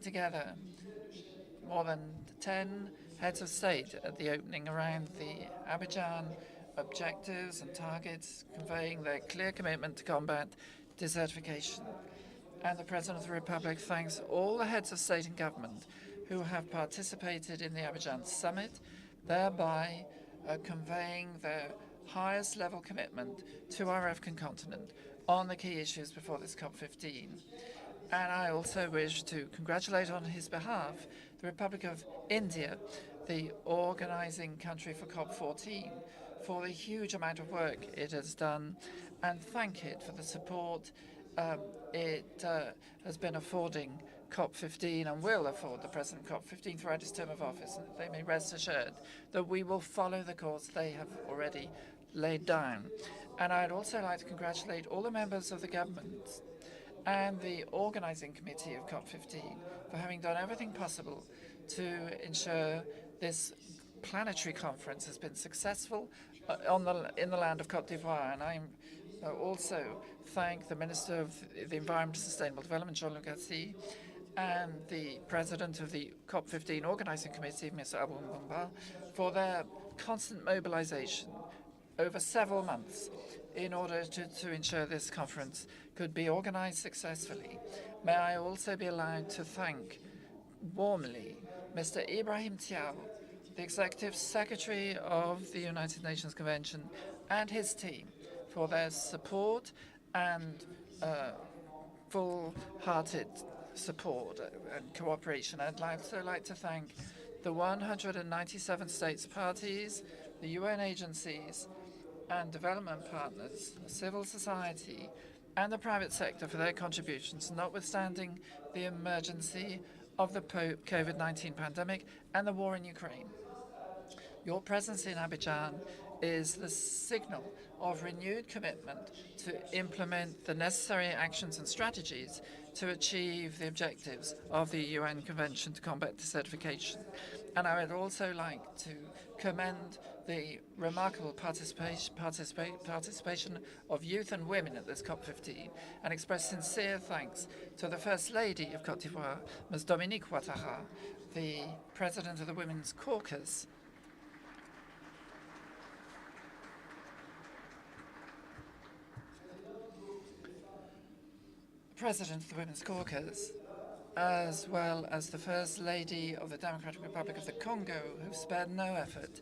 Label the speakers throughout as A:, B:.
A: together more than 10 heads of state at the opening around the Abidjan objectives and targets, conveying their clear commitment to combat desertification. And the President of the Republic thanks all the heads of state and government who have participated in the Abidjan summit, thereby conveying their highest level commitment to our African continent on the key issues before this COP15. And I also wish to congratulate on his behalf the Republic of India, the organizing country for COP14, for the huge amount of work it has done, and thank it for the support it has been affording COP15 and will afford the President COP15 throughout his term of office. And they may rest assured that we will follow the course they have already laid down. And I'd also like to congratulate all the members of the government and the organizing committee of COP15 for having done everything possible to ensure this planetary conference has been successful in the land of Côte d'Ivoire. And I'm also thank the Minister of the Environment and Sustainable Development, Jean-Luc Gassi, and the President of the COP15 Organizing Committee, Mr. Abou Mbumba, for their constant mobilization over several months in order to ensure this conference could be organized successfully. May I also be allowed to thank warmly Mr. Ibrahim Thiaw, the Executive Secretary of the United Nations Convention, and his team for their support and full-hearted support and cooperation. I'd also like to thank the 197 states parties, the UN agencies and development partners, civil society, and the private sector for their contributions, notwithstanding the emergency of the COVID-19 pandemic and the war in Ukraine. Your presence in Abidjan is the signal of renewed commitment to implement the necessary actions and strategies to achieve the objectives of the UN Convention to combat desertification. And I would also like to commend the remarkable participation of youth and women at this COP15 and express sincere thanks to the First Lady of Côte d'Ivoire, Ms. Dominique Ouattara, the President of the Women's Caucus, as well as the First Lady of the Democratic Republic of the Congo, who spared no effort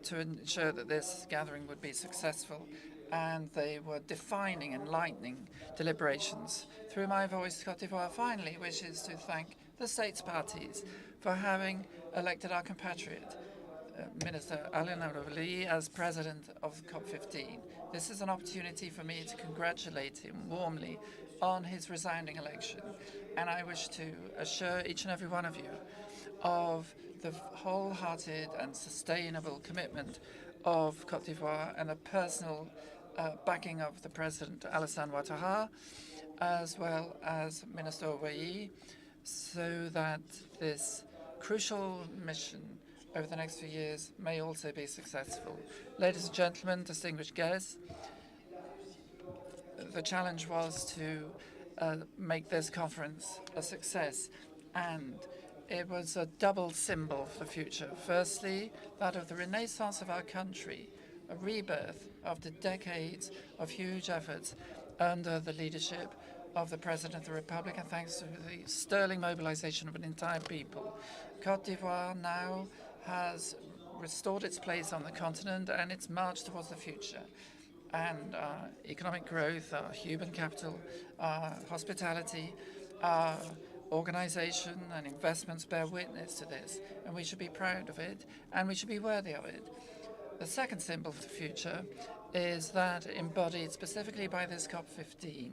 A: to ensure that this gathering would be successful, and they were defining, enlightening deliberations. Through my voice, Côte d'Ivoire finally wishes to thank the states parties for having elected our compatriot, Minister Alain Arouli, as president of COP15. This is an opportunity for me to congratulate him warmly on his resounding election, and I wish to assure each and every one of you of the wholehearted and sustainable commitment of Côte d'Ivoire and the personal backing of the President Alassane Ouattara, as well as Minister Owayi, so that this crucial mission over the next few years may also be successful. Ladies and gentlemen, distinguished guests, the challenge was to make this conference a success, and it was a double symbol for the future. Firstly, that of the renaissance of our country, a rebirth after decades of huge efforts under the leadership of the President of the Republic, and thanks to the sterling mobilization of an entire people. Côte d'Ivoire now has restored its place on the continent and its march towards the future. And our economic growth, our human capital, our hospitality, our organization and investments bear witness to this, and we should be proud of it, and we should be worthy of it. The second symbol of the future is that embodied specifically by this COP15.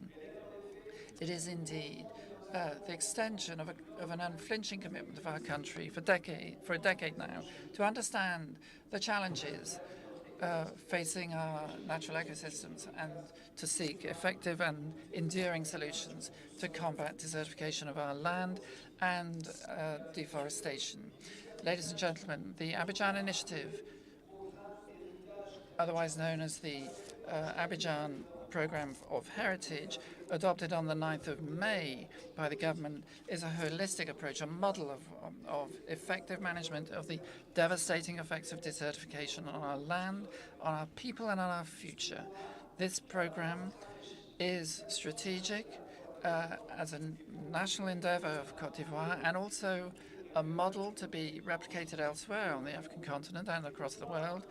A: It is indeed the extension of an unflinching commitment of our country for a decade now to understand the challenges facing our natural ecosystems and to seek effective and enduring solutions to combat desertification of our land and deforestation. Ladies and gentlemen, the Abidjan Initiative, otherwise known as the Abidjan Programme of Heritage, adopted on the 9th of May by the government, is a holistic approach, a model of effective management of the devastating effects of desertification on our land, on our people, and on our future. This programme is strategic as a national endeavour of Côte d'Ivoire and also a model to be replicated elsewhere on the African continent and across the world.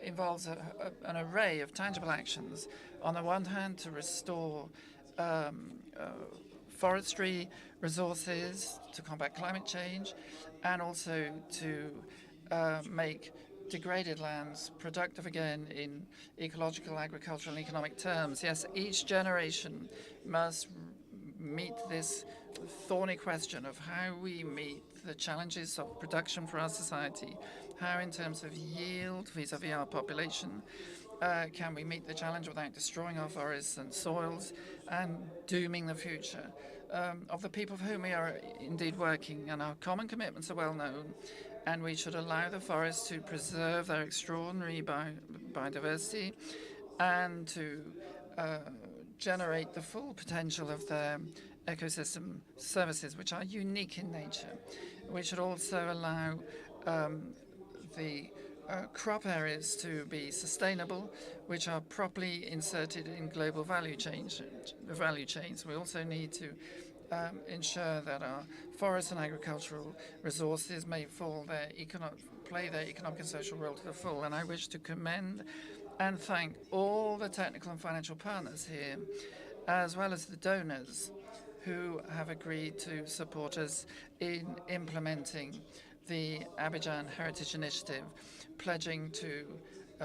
A: Involves an array of tangible actions. On the one hand, to restore forestry resources to combat climate change, and also to make degraded lands productive again in ecological, agricultural, and economic terms. Yes, each generation must meet this thorny question of how we meet the challenges of production for our society, how in terms of yield vis-à-vis our population can we meet the challenge without destroying our forests and soils and dooming the future of the people for whom we are indeed working. And our common commitments are well known, and we should allow the forests to preserve their extraordinary biodiversity and to generate the full potential of their ecosystem services, which are unique in nature. We should also allow the crop areas to be sustainable, which are properly inserted in global value chains. We also need to ensure that our forest and agricultural resources may play their economic and social role to the full. And I wish to commend and thank all the technical and financial partners here, as well as the donors who have agreed to support us in implementing the Abidjan Heritage Initiative, pledging to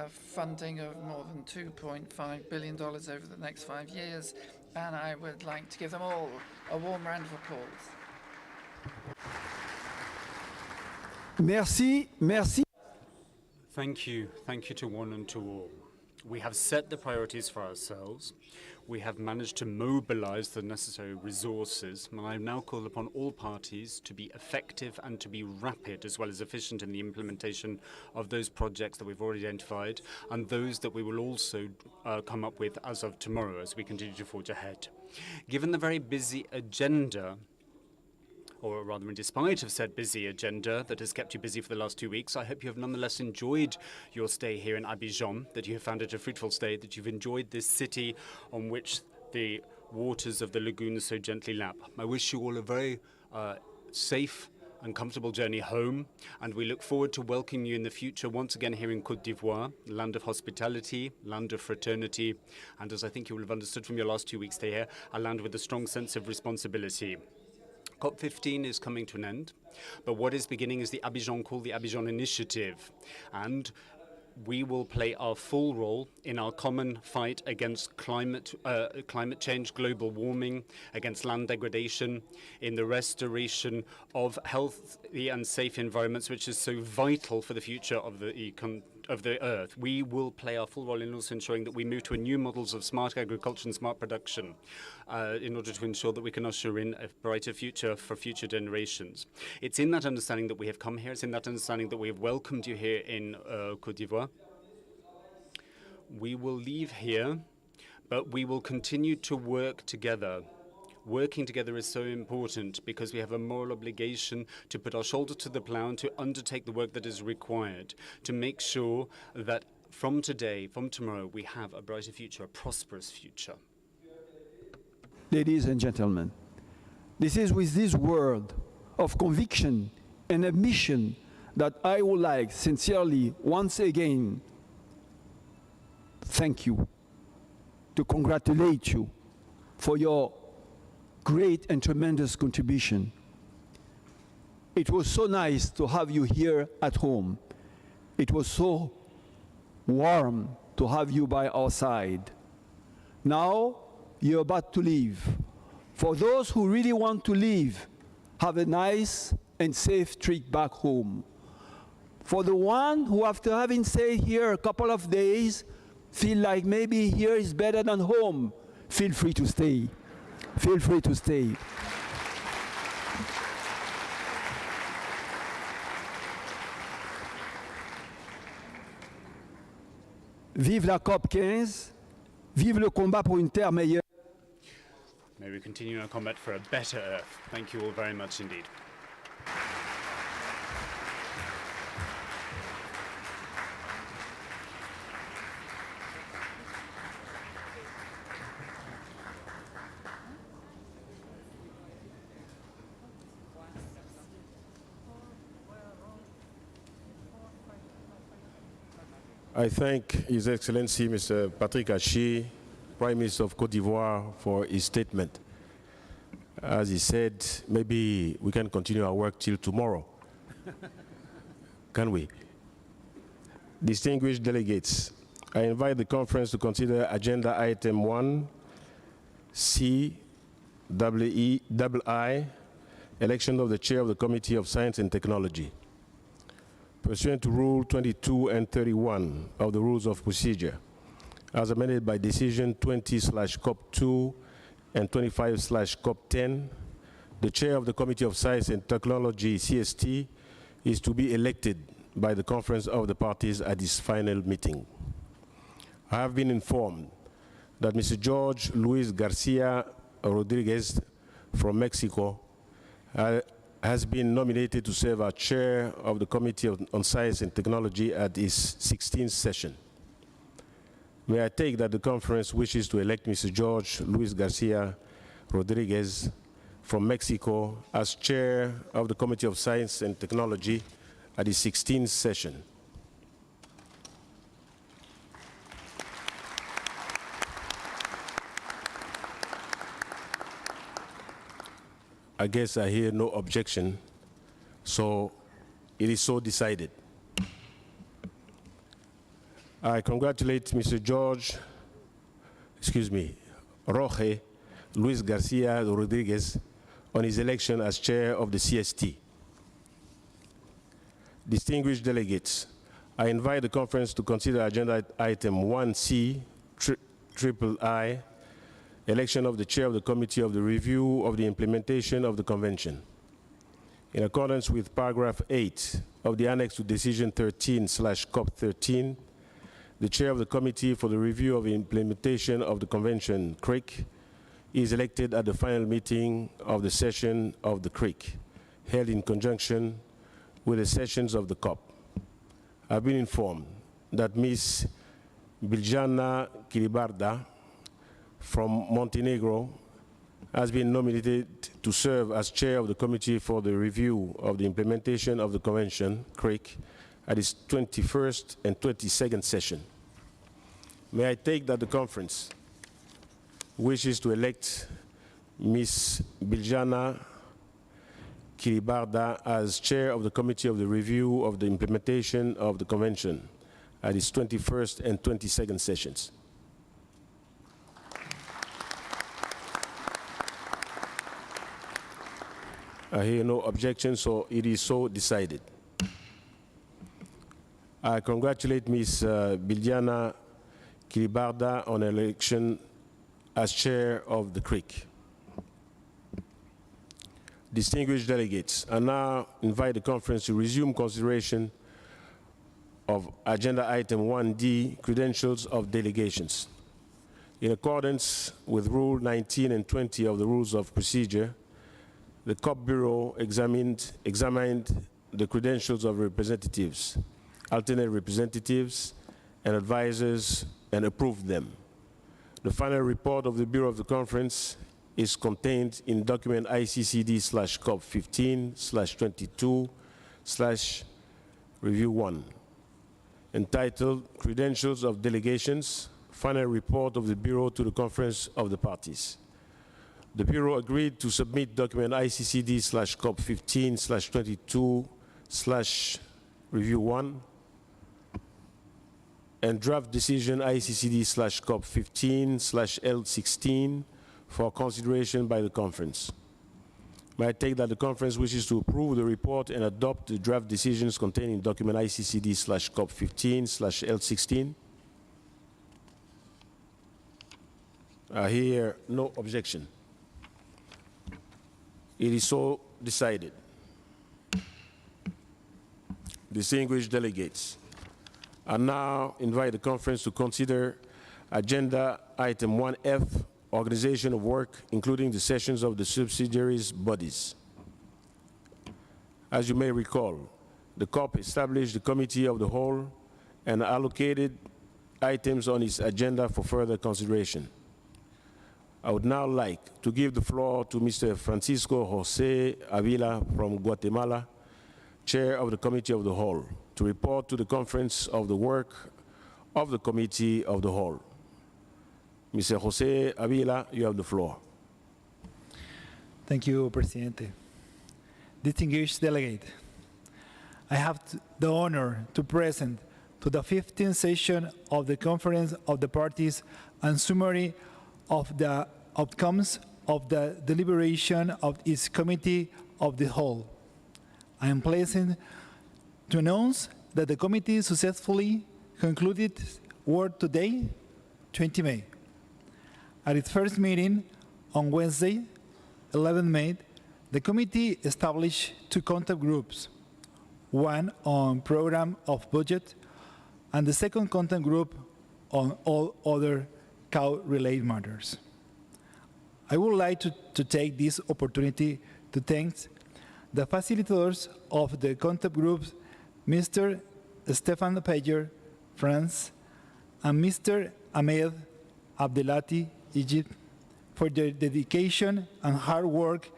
A: funding of more than $2.5 billion over the next 5 years. And I would like to give them all a warm round of applause.
B: Merci, merci.
C: Thank you to one and to all. We have set the priorities for ourselves. We have managed to mobilize the necessary resources, and I now call upon all parties to be effective and to be rapid as well as efficient in the implementation of those projects that we've already identified and those that we will also come up with as of tomorrow as we continue to forge ahead. Given the very busy agenda, or rather in despite of said busy agenda that has kept you busy for the last 2 weeks, I hope you have nonetheless enjoyed your stay here in Abidjan, that you have found it a fruitful stay, that you've enjoyed this city on which the waters of the lagoon so gently lap. I wish you all a very safe and comfortable journey home, and we look forward to welcoming you in the future once again here in Côte d'Ivoire, land of hospitality, land of fraternity, and as I think you will have understood from your last 2 weeks stay here, a land with a strong sense of responsibility. COP15 is coming to an end, but what is beginning is the Abidjan Call, the Abidjan Initiative, and we will play our full role in our common fight against climate change, global warming, against land degradation, in the restoration of healthy and safe environments, which is so vital for the future of the Earth. We will play our full role in also ensuring that we move to new models of smart agriculture and smart production in order to ensure that we can usher in a brighter future for future generations. It's in that understanding that we have come here. It's in that understanding that we have welcomed you here in Côte d'Ivoire. We will leave here, but we will continue to work together. Working together is so important because we have a moral obligation to put our shoulder to the plow and to undertake the work that is required to make sure that from today, from tomorrow, we have a brighter future, a prosperous future.
B: Ladies and gentlemen, this is with this word of conviction and admission that I would like sincerely once again thank you, to congratulate you for your great and tremendous contribution. It was so nice to have you here at home. It was so warm to have you by our side. Now you're about to leave. For those who really want to leave, have a nice and safe trip back home. For the one who, after having stayed here a couple of days, feel like maybe here is better than home, feel free to stay. Feel free to stay. Vive la COP 15, Vive le combat pour une terre meilleure.
C: May we continue our combat for a better Earth. Thank you all very much indeed.
D: I thank His Excellency Mr. Patrick Achi, Prime Minister of Côte d'Ivoire, for his statement. As he said, maybe we can continue our work till tomorrow. Can we? Distinguished delegates, I invite the conference to consider Agenda Item 1, C, I, election of the Chair of the Committee of Science and Technology. Pursuant to Rule 22 and 31 of the Rules of Procedure, as amended by Decision 20/COP2 and 25/COP10, the Chair of the Committee of Science and Technology, CST, is to be elected by the Conference of the Parties at this final meeting. I have been informed that Mr. George Luis Garcia Rodriguez from Mexico has been nominated to serve as chair of the Committee on Science and Technology at its 16th session. May I take that the conference wishes to elect Mr. George Luis Garcia Rodriguez from Mexico as chair of the Committee of Science and Technology at its 16th session. I guess I hear no objection, so it is so decided. I congratulate Mr. Jorge Luis Garcia Rodriguez on his election as chair of the CST. Distinguished delegates, I invite the conference to consider Agenda Item 1C, III, election of the chair of the Committee of the Review of the Implementation of the Convention. In accordance with paragraph 8 of the Annex to Decision 13/COP13, the chair of the Committee for the Review of the Implementation of the Convention, CRIC, is elected at the final meeting of the session of the CRIC, held in conjunction with the sessions of the COP. I've been informed that Ms. Biljana Kiribarda from Montenegro has been nominated to serve as chair of the Committee for the Review of the Implementation of the Convention, CRIC, at its 21st and 22nd session. May I take that the conference wishes to elect Ms. Biljana Kiribarda as chair of the Committee of the Review of the Implementation of the Convention at its 21st and 22nd sessions. I hear no objection, so it is so decided. I congratulate Ms. Biljana Kiribarda on election as chair of the CRIC. Distinguished delegates, I now invite the conference to resume consideration of Agenda Item 1D, credentials of delegations. In accordance with Rule 19 and 20 of the Rules of Procedure, the COP Bureau examined the credentials of representatives, alternate representatives, and advisors, and approved them. The final report of the Bureau of the Conference is contained in document ICCD/COP15/22/Review 1, entitled Credentials of Delegations, Final Report of the Bureau to the Conference of the Parties. The Bureau agreed to submit document ICCD/COP15/22/Review 1 and draft decision ICCD/COP15/L16 for consideration by the conference. May I take that the conference wishes to approve the report and adopt the draft decisions contained in document ICCD/COP15/L16? I hear no objection. It is so decided. Distinguished delegates, I now invite the conference to consider Agenda item 1F, organization of work, including the sessions of the subsidiaries bodies. As you may recall, the COP established the Committee of the Whole and allocated items on its agenda for further consideration. I would now like to give the floor to Mr. Francisco Jose Avila from Guatemala, Chair of the Committee of the Whole, to report to the conference of the work of the Committee of the Whole. Mr. Jose Avila, you have the floor.
E: Thank you, Presidente. Distinguished delegate, I have the honor to present to the 15th session of the Conference of the Parties and summary of the outcomes of the deliberation of its Committee of the Whole. I am pleased to announce that the committee successfully concluded work today, 20 May. At its first meeting on Wednesday, 11 May, the committee established 2 contact groups, one on program of budget, and the second contact group on all other cow-related matters. I would like to take this opportunity to thank the facilitators of the contact groups, Mr. Stefan Payer, France, and Mr. Ahmed Abdelati, Egypt, for their dedication and hard work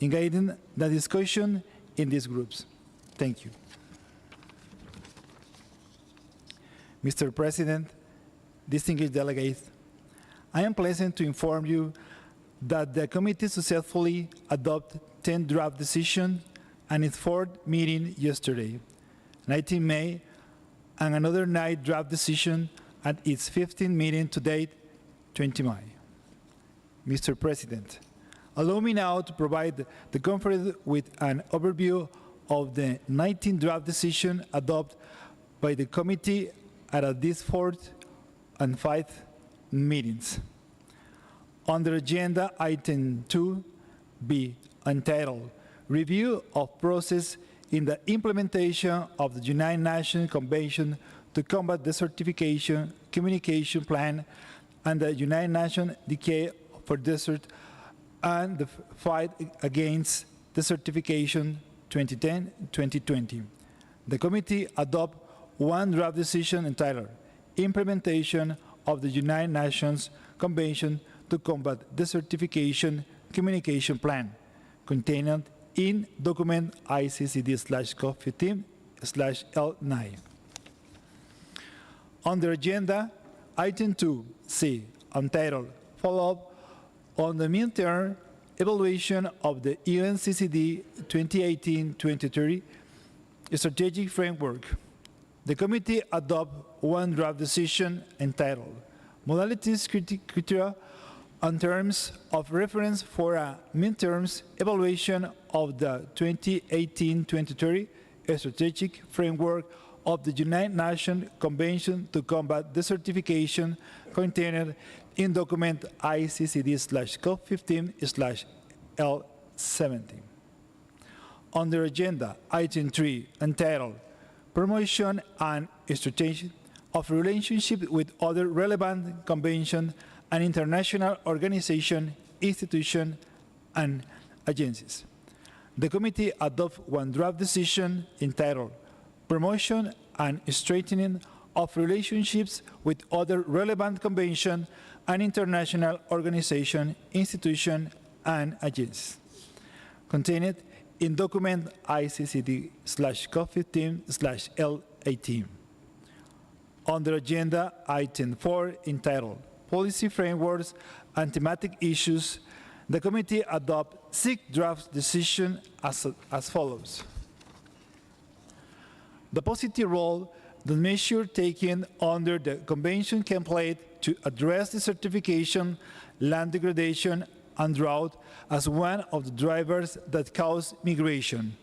E: in guiding the discussion in these groups. Thank you. Mr. President, distinguished delegates, I am pleased to inform you that the committee successfully adopted 10 draft decisions and its 4th meeting yesterday, 19 May, and another 9 draft decision at its 15th meeting to date, 20 May. Mr. President, allow me now to provide the conference with an overview of the 19 draft decisions adopted by the committee at these 4th and 5th meetings. Under agenda item 2B, entitled Review of Process in the Implementation of the United Nations Convention to Combat Desertification Communication Plan and the United Nations Decade for Desert and the Fight Against Desertification 2010-2020. The committee adopted 1 draft decision entitled Implementation of the United Nations Convention to Combat Desertification Communication Plan, contained in document ICCD/COP15/L9. Under agenda, item 2C, entitled Follow-up on the midterm evaluation of the UNCCD 2018-2030 strategic framework. The committee adopted 1 draft decision entitled Modalities Criteria and Terms of Reference for a Midterms Evaluation of the 2018-2030 Strategic Framework of the United Nations Convention to Combat Desertification, contained in document ICCD/COP15/L17. Under agenda, item 3, entitled Promotion and Strategy of Relationship with Other Relevant Conventions and International Organizations, Institutions, and Agencies. The committee adopted 1 draft decision entitled Promotion and Strengthening of Relationships with Other Relevant Conventions and International Organizations, Institutions, and Agencies, contained in document ICCD/COP15/L18. Under agenda, item 4, entitled Policy Frameworks and Thematic Issues, the committee adopted 6 draft decisions as follows. The positive role the measure taken under the Convention can play to address desertification, land degradation, and drought as one of the drivers that cause migration,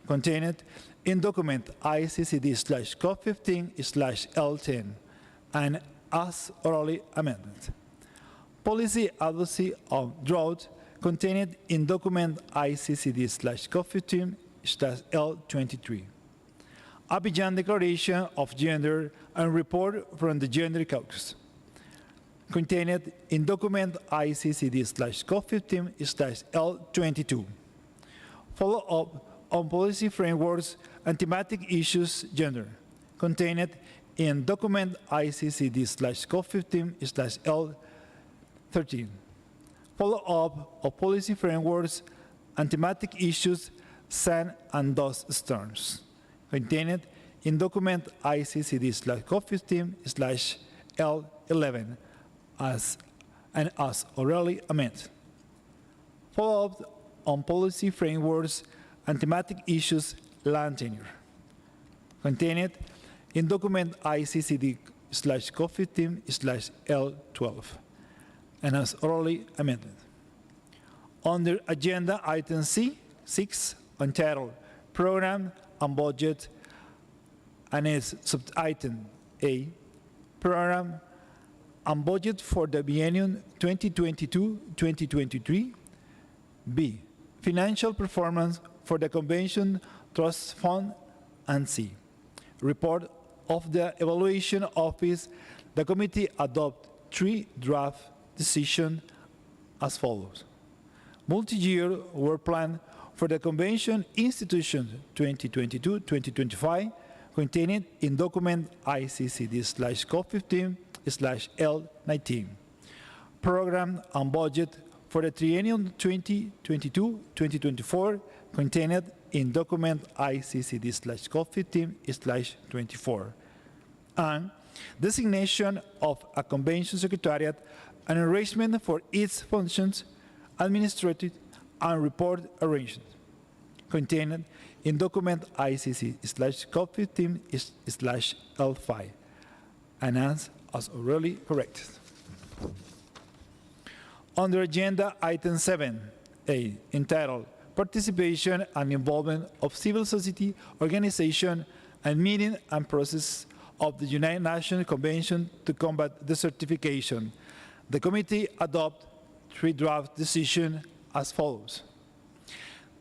E: contained in document ICCD/COP15/L10, and as orally amended. Policy advocacy on drought, contained in document ICCD/COP15/L23. Abidjan Declaration of Gender and Report from the Gender Caucus, contained in document ICCD/COP15/L22. Follow-up on policy frameworks and thematic issues gender, contained in document ICCD/COP15/L13. Follow-up of policy frameworks and thematic issues sand and dust storms, contained in document ICCD/COP15/L11 as orally amended. Follow-up on policy frameworks and thematic issues land tenure, contained in document ICCD/COP15/L12 and as orally amended. Under agenda item C6, Untitled Program and Budget, and its sub-item A, Program and Budget for the Biennium 2022-2023, B, Financial Performance for the Convention Trust Fund, and C, Report of the Evaluation Office. The committee adopted 3 draft decisions as follows. Multi-year work plan for the Convention Institution 2022-2025, contained in document ICCD/COP15/L19. Program and budget for the triennium 2022-2024, contained in document ICCD/COP15/24. And designation of a convention secretariat and arrangement for its functions, administrative and report arrangements, contained in document ICC/COP15/L5, and as orally corrected. Under agenda item 7A, entitled Participation and Involvement of Civil Society Organization and Meaning and Process of the United Nations Convention to Combat Desertification, the committee adopted 3 draft decisions as follows.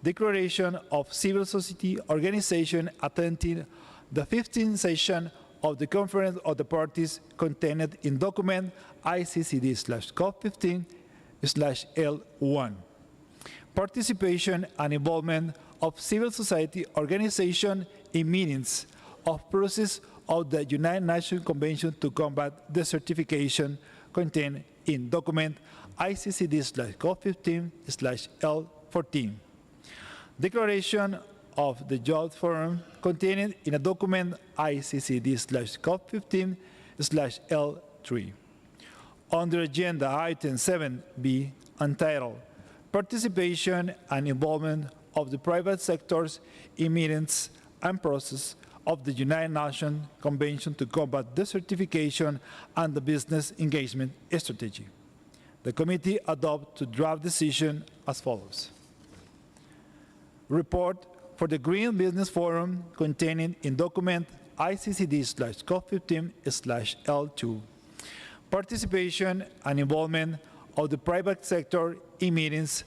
E: Declaration of Civil Society Organization attending the 15th session of the Conference of the Parties, contained in document ICCD/COP15/L1. Participation and involvement of civil society organization in meetings of process of the United Nations Convention to Combat Desertification, contained in document ICCD/COP15/L14. Declaration of the Youth Forum, contained in a document ICCD/COP15/L3. Under agenda item 7B, entitled Participation and Involvement of the Private Sectors in Meetings and Process of the United Nations Convention to Combat Desertification and the Business Engagement Strategy, the committee adopted draft decision as follows. Report for the Green Business Forum, contained in document ICCD/COP15/L2. Participation and involvement of the private sector in meetings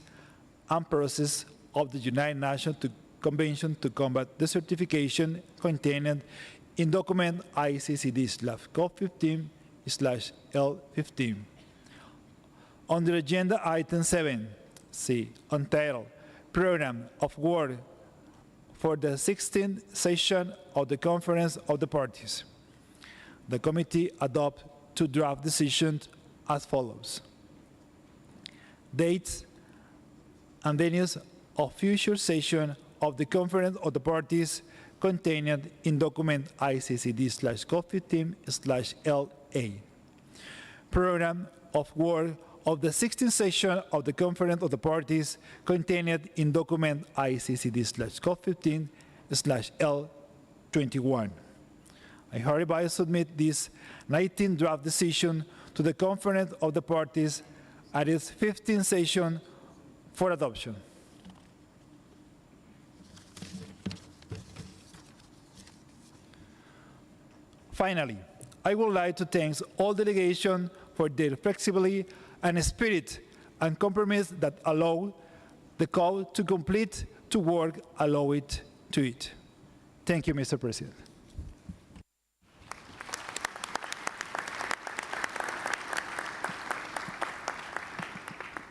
E: and process of the United Nations Convention to Combat Desertification, contained in document ICCD/COP15/L15. Under agenda item 7C, entitled Program of Work for the 16th session of the Conference of the Parties, the committee adopted 2 draft decisions as follows. Dates and venues of future session of the Conference of the Parties, contained in document ICCD/COP15/LA. Program of work of the 16th session of the Conference of the Parties, contained in document ICCD/COP15/L21. I hereby submit this 19th draft decision to the Conference of the Parties at its 15th session for adoption. Finally, I would like to thank all delegations for their flexibility and spirit and compromise that allow the call to complete to work, allow it to it. Thank you, Mr. President.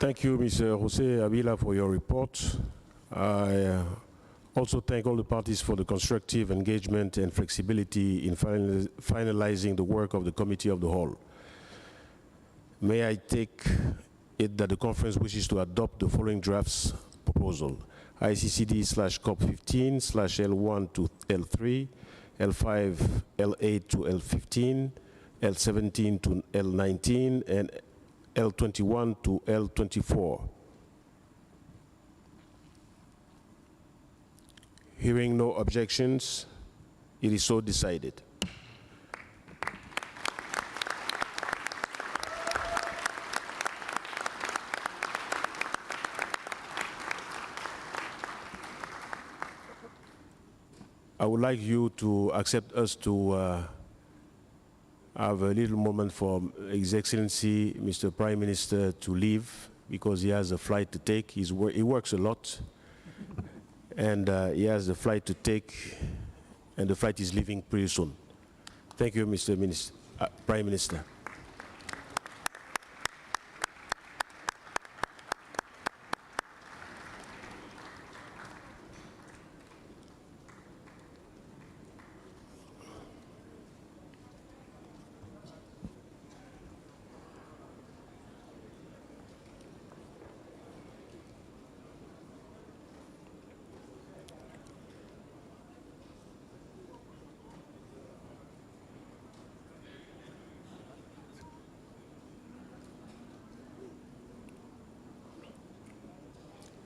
D: Thank you, Mr. Jose Avila, for your report. I also thank all the parties for the constructive engagement and flexibility in finalizing the work of the Committee of the Whole. May I take it that the conference wishes to adopt the following drafts proposal: ICCD/COP15/L1 to L3, L5, L8 to L15, L17 to L19, and L21 to L24. Hearing no objections, it is so decided. I would like you to accept us to have a little moment for His Excellency, Mr. Prime Minister, to leave because he has a flight to take. He works a lot, and he has a flight to take, and the flight is leaving pretty soon. Thank you, Mr. Prime Minister.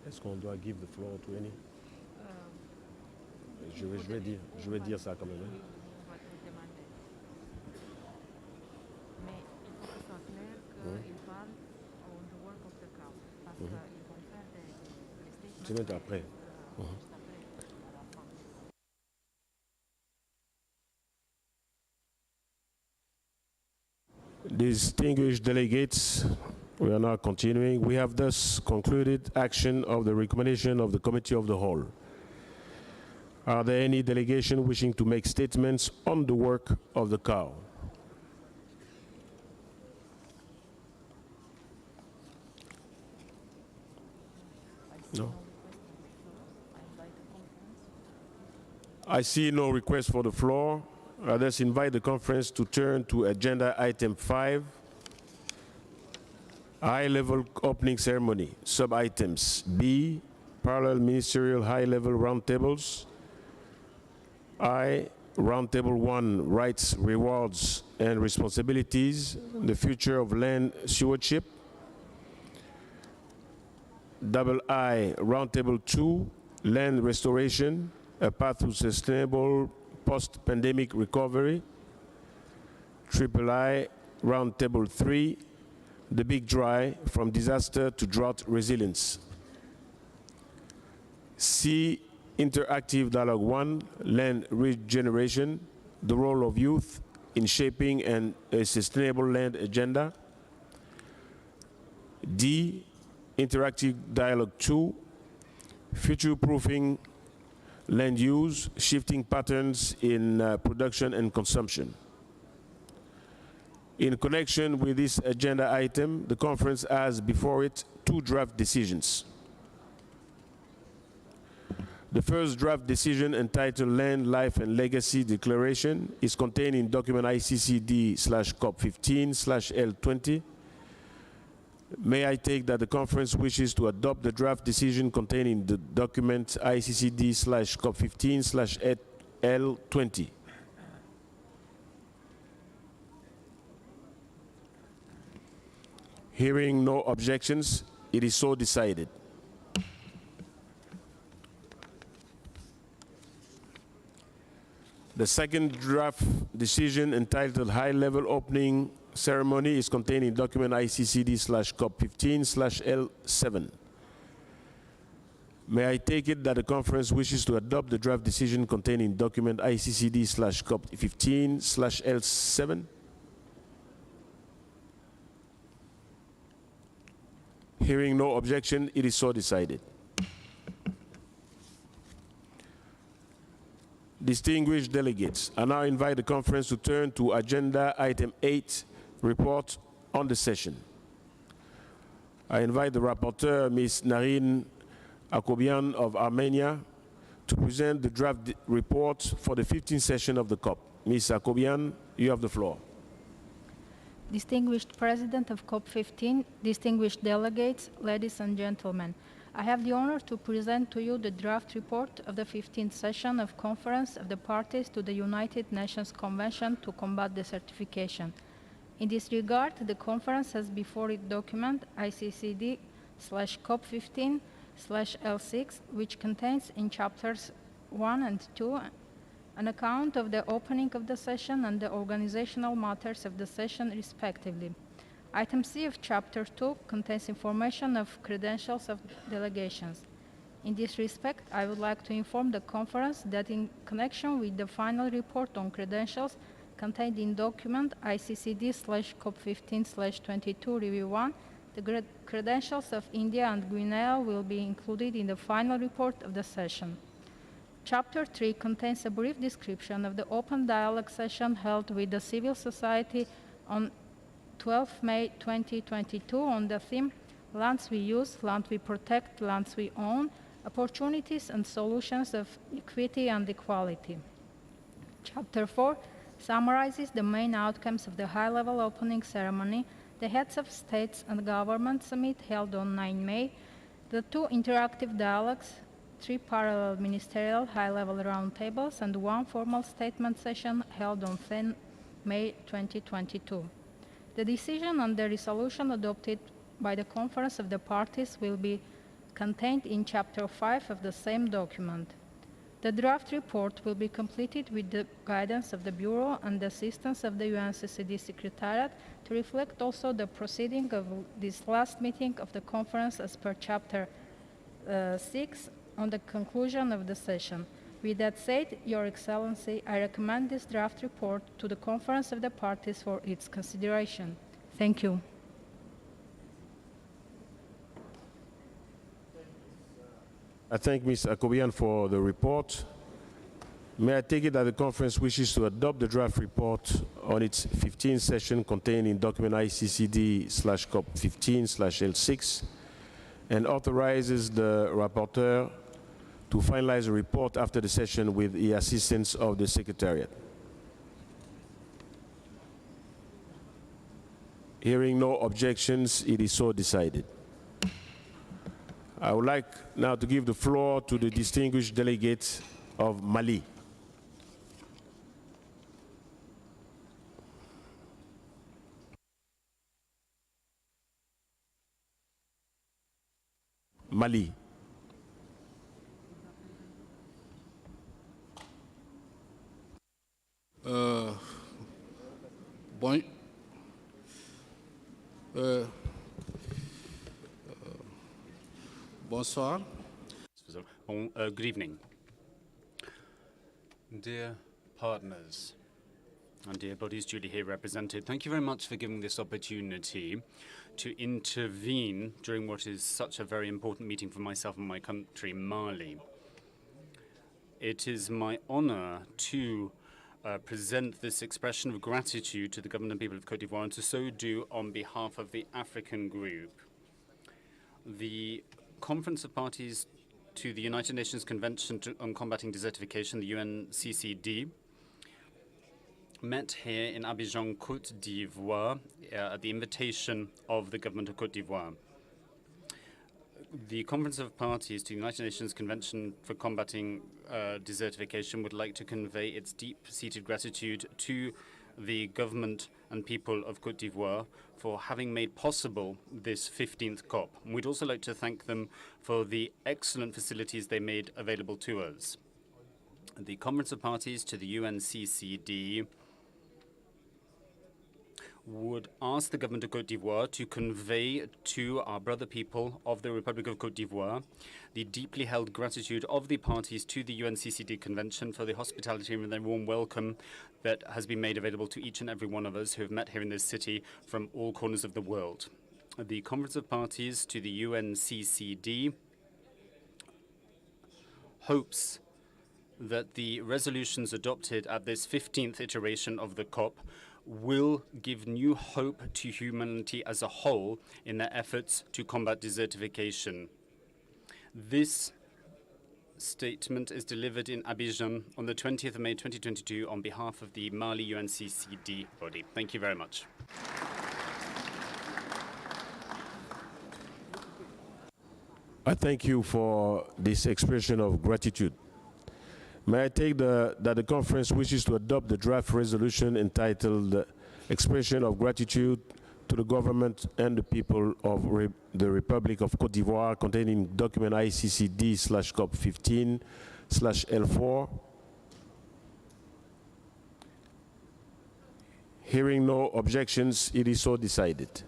D: Est-ce qu'on doit give the floor to any? Je vais dire ça quand même. Hein?
F: On va te demander. Mais il faut que ce soit clair qu'ils parlent on the work of the cow. Parce qu'ils vont faire des
D: C'est maintenant après.
F: juste après, à la fin.
D: Distinguished delegates, we are now continuing. We have thus concluded action of the recommendation of the Committee of the Whole. Are there any delegation wishing to make statements on the work of the COW? No? I see no request for the floor. Let's invite the conference to turn to agenda item 5, high-level opening ceremony, sub-items B, parallel ministerial high-level roundtables, I, roundtable 1, rights, rewards, and responsibilities, the future of land stewardship, double I, roundtable 2, land restoration, a path to sustainable post-pandemic recovery, triple I, roundtable 3, the big dry, from disaster to drought resilience. C, interactive dialogue 1, land regeneration, the role of youth in shaping a sustainable land agenda. D, interactive dialogue 2, future-proofing land use, shifting patterns in production and consumption. In connection with this agenda item, the conference has before it 2 draft decisions. The first draft decision, entitled Land, Life and Legacy Declaration, is contained in document ICCD/COP15/L20. May I take that the conference wishes to adopt the draft decision contained in the document ICCD/COP15/L20? Hearing no objections, it is so decided. The second draft decision, entitled High-Level Opening Ceremony, is contained in document ICCD/COP15/L7. May I take it that the conference wishes to adopt the draft decision contained in document ICCD/COP15/L7? Hearing no objection, it is so decided. Distinguished delegates, I now invite the conference to turn to agenda item 8, report on the session. I invite the rapporteur, Ms. Narine Akobian of Armenia, to present the draft report for the 15th session of the COP. Ms. Akobian, you have the floor.
G: Distinguished President of COP15, distinguished delegates, ladies and gentlemen, I have the honor to present to you the draft report of the 15th session of Conference of the Parties to the United Nations Convention to Combat Desertification. In this regard, the conference has before it document ICCD/COP15/L6, which contains in chapters 1 and 2 an account of the opening of the session and the organizational matters of the session, respectively. Item C of Chapter 2 contains information of credentials of delegations. In this respect, I would like to inform the conference that in connection with the final report on credentials contained in document ICCD/COP15/22 Review 1, the credentials of India and Guinea will be included in the final report of the session. Chapter 3 contains a brief description of the open dialogue session held with the civil society on 12 May 2022 on the theme Lands We Use, Land We Protect, Lands We Own, Opportunities and Solutions of Equity and Equality. Chapter 4 summarizes the main outcomes of the high-level opening ceremony, the Heads of States and Government Summit held on 9 May, the 2 interactive dialogues, 3 parallel ministerial high-level roundtables, and 1 formal statement session held on 10 May 2022. The decision and the resolution adopted by the Conference of the Parties will be contained in Chapter 5 of the same document. The draft report will be completed with the guidance of the Bureau and the assistance of the UNCCD Secretariat to reflect also the proceeding of this last meeting of the conference as per Chapter 6 on the conclusion of the session. With that said, Your Excellency, I recommend this draft report to the Conference of the Parties for its consideration. Thank you.
D: I thank Ms. Akobian for the report. May I take it that the conference wishes to adopt the draft report on its 15th session contained in document ICCD/COP15/L6 and authorizes the rapporteur to finalize the report after the session with the assistance of the Secretariat. Hearing no objections, it is so decided. I would like now to give the floor to the distinguished delegates of Mali. Mali.
H: Bonsoir.
C: Good evening. Dear partners and dear bodies duly here represented, thank you very much for giving this opportunity to intervene during what is such a very important meeting for myself and my country, Mali. It is my honor to present this expression of gratitude to the government and people of Côte d'Ivoire, and to so do on behalf of the African group. The Conference of Parties to the United Nations Convention on Combating Desertification, the UNCCD, met here in Abidjan, Côte d'Ivoire, at the invitation of the government of Côte d'Ivoire. The Conference of Parties to the United Nations Convention for Combating Desertification would like to convey its deep-seated gratitude to the government and people of Côte d'Ivoire for having made possible this 15th COP. We'd also like to thank them for the excellent facilities they made available to us. The Conference of Parties to the UNCCD would ask the government of Côte d'Ivoire to convey to our brother people of the Republic of Côte d'Ivoire the deeply held gratitude of the parties to the UNCCD Convention for the hospitality and the warm welcome that has been made available to each and every one of us who have met here in this city from all corners of the world. The Conference of Parties to the UNCCD hopes that the resolutions adopted at this 15th iteration of the COP will give new hope to humanity as a whole in their efforts to combat desertification. This statement is delivered in Abidjan on the 20th of May 2022 on behalf of the Mali UNCCD body. Thank you very much.
D: I thank you for this expression of gratitude. May I take that the conference wishes to adopt the draft resolution entitled Expression of Gratitude to the Government and the People of the Republic of Côte d'Ivoire, containing document ICCD/COP15/L4. Hearing no objections, it is so decided.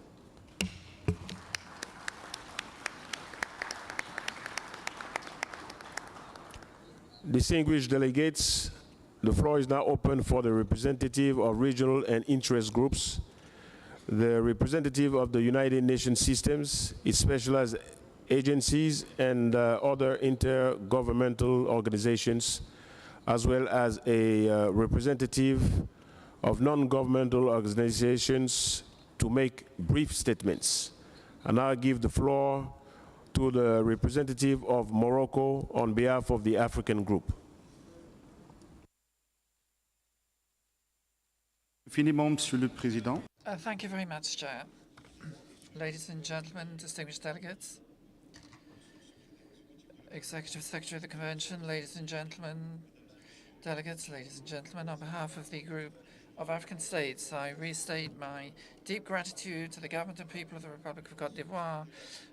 D: Distinguished delegates, the floor is now open for the representative of regional and interest groups, the representative of the United Nations systems, its specialized agencies, and other intergovernmental organizations, as well as a representative of non-governmental organizations to make brief statements. And I'll give the floor to the representative of Morocco on behalf of the African group.
H: Infiniment, Monsieur le Président.
A: Thank you very much, Chair. Ladies and gentlemen, distinguished delegates, Executive Secretary of the Convention, ladies and gentlemen, delegates, ladies and gentlemen, on behalf of the group of African states, I restate my deep gratitude to the government and people of the Republic of Côte d'Ivoire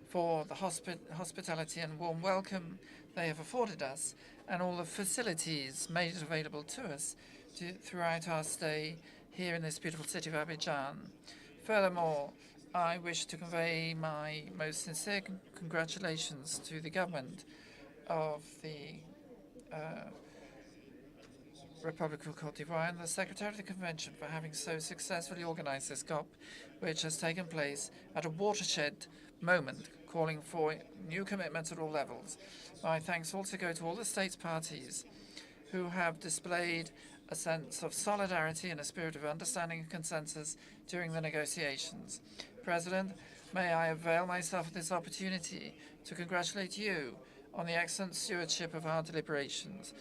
A: for the hospitality and warm welcome they have afforded us and all the facilities made available to us throughout our stay here in this beautiful city of Abidjan. Furthermore, I wish to convey my most sincere congratulations to the government of the Republic of Côte d'Ivoire and the Secretary of the Convention for having so successfully organized this COP, which has taken place at a watershed moment, calling for new commitments at all levels. My thanks also go to all the states parties who have displayed a sense of solidarity and a spirit of understanding and consensus during the negotiations. President, may I avail myself of this opportunity to congratulate you on the excellent stewardship of our deliberations,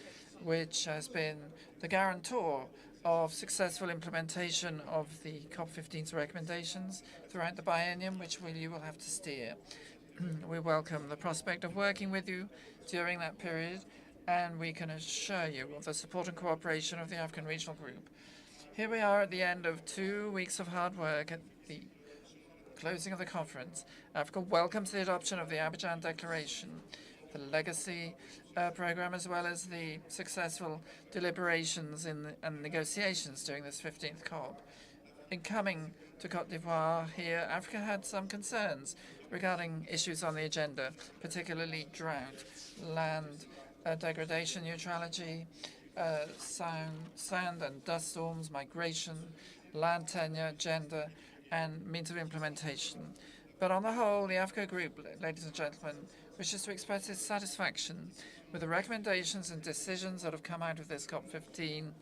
A: which has been the guarantor of successful implementation of the COP15's recommendations throughout the biennium, which you will have to steer. We welcome the prospect of working with you during that period, and we can assure you of the support and cooperation of the African Regional Group. Here we are at the end of 2 weeks of hard work. At the closing of the conference, Africa welcomes the adoption of the Abidjan Declaration, the legacy program, as well as the successful deliberations and negotiations during this 15th COP. In coming to Côte d'Ivoire here, Africa had some concerns regarding issues on the agenda, particularly drought, land degradation, neutrality, sand and dust storms, migration, land tenure, gender, and means of implementation. But on the whole, the Africa Group, ladies and gentlemen, wishes to express its satisfaction with the recommendations and decisions that have come out of this COP15,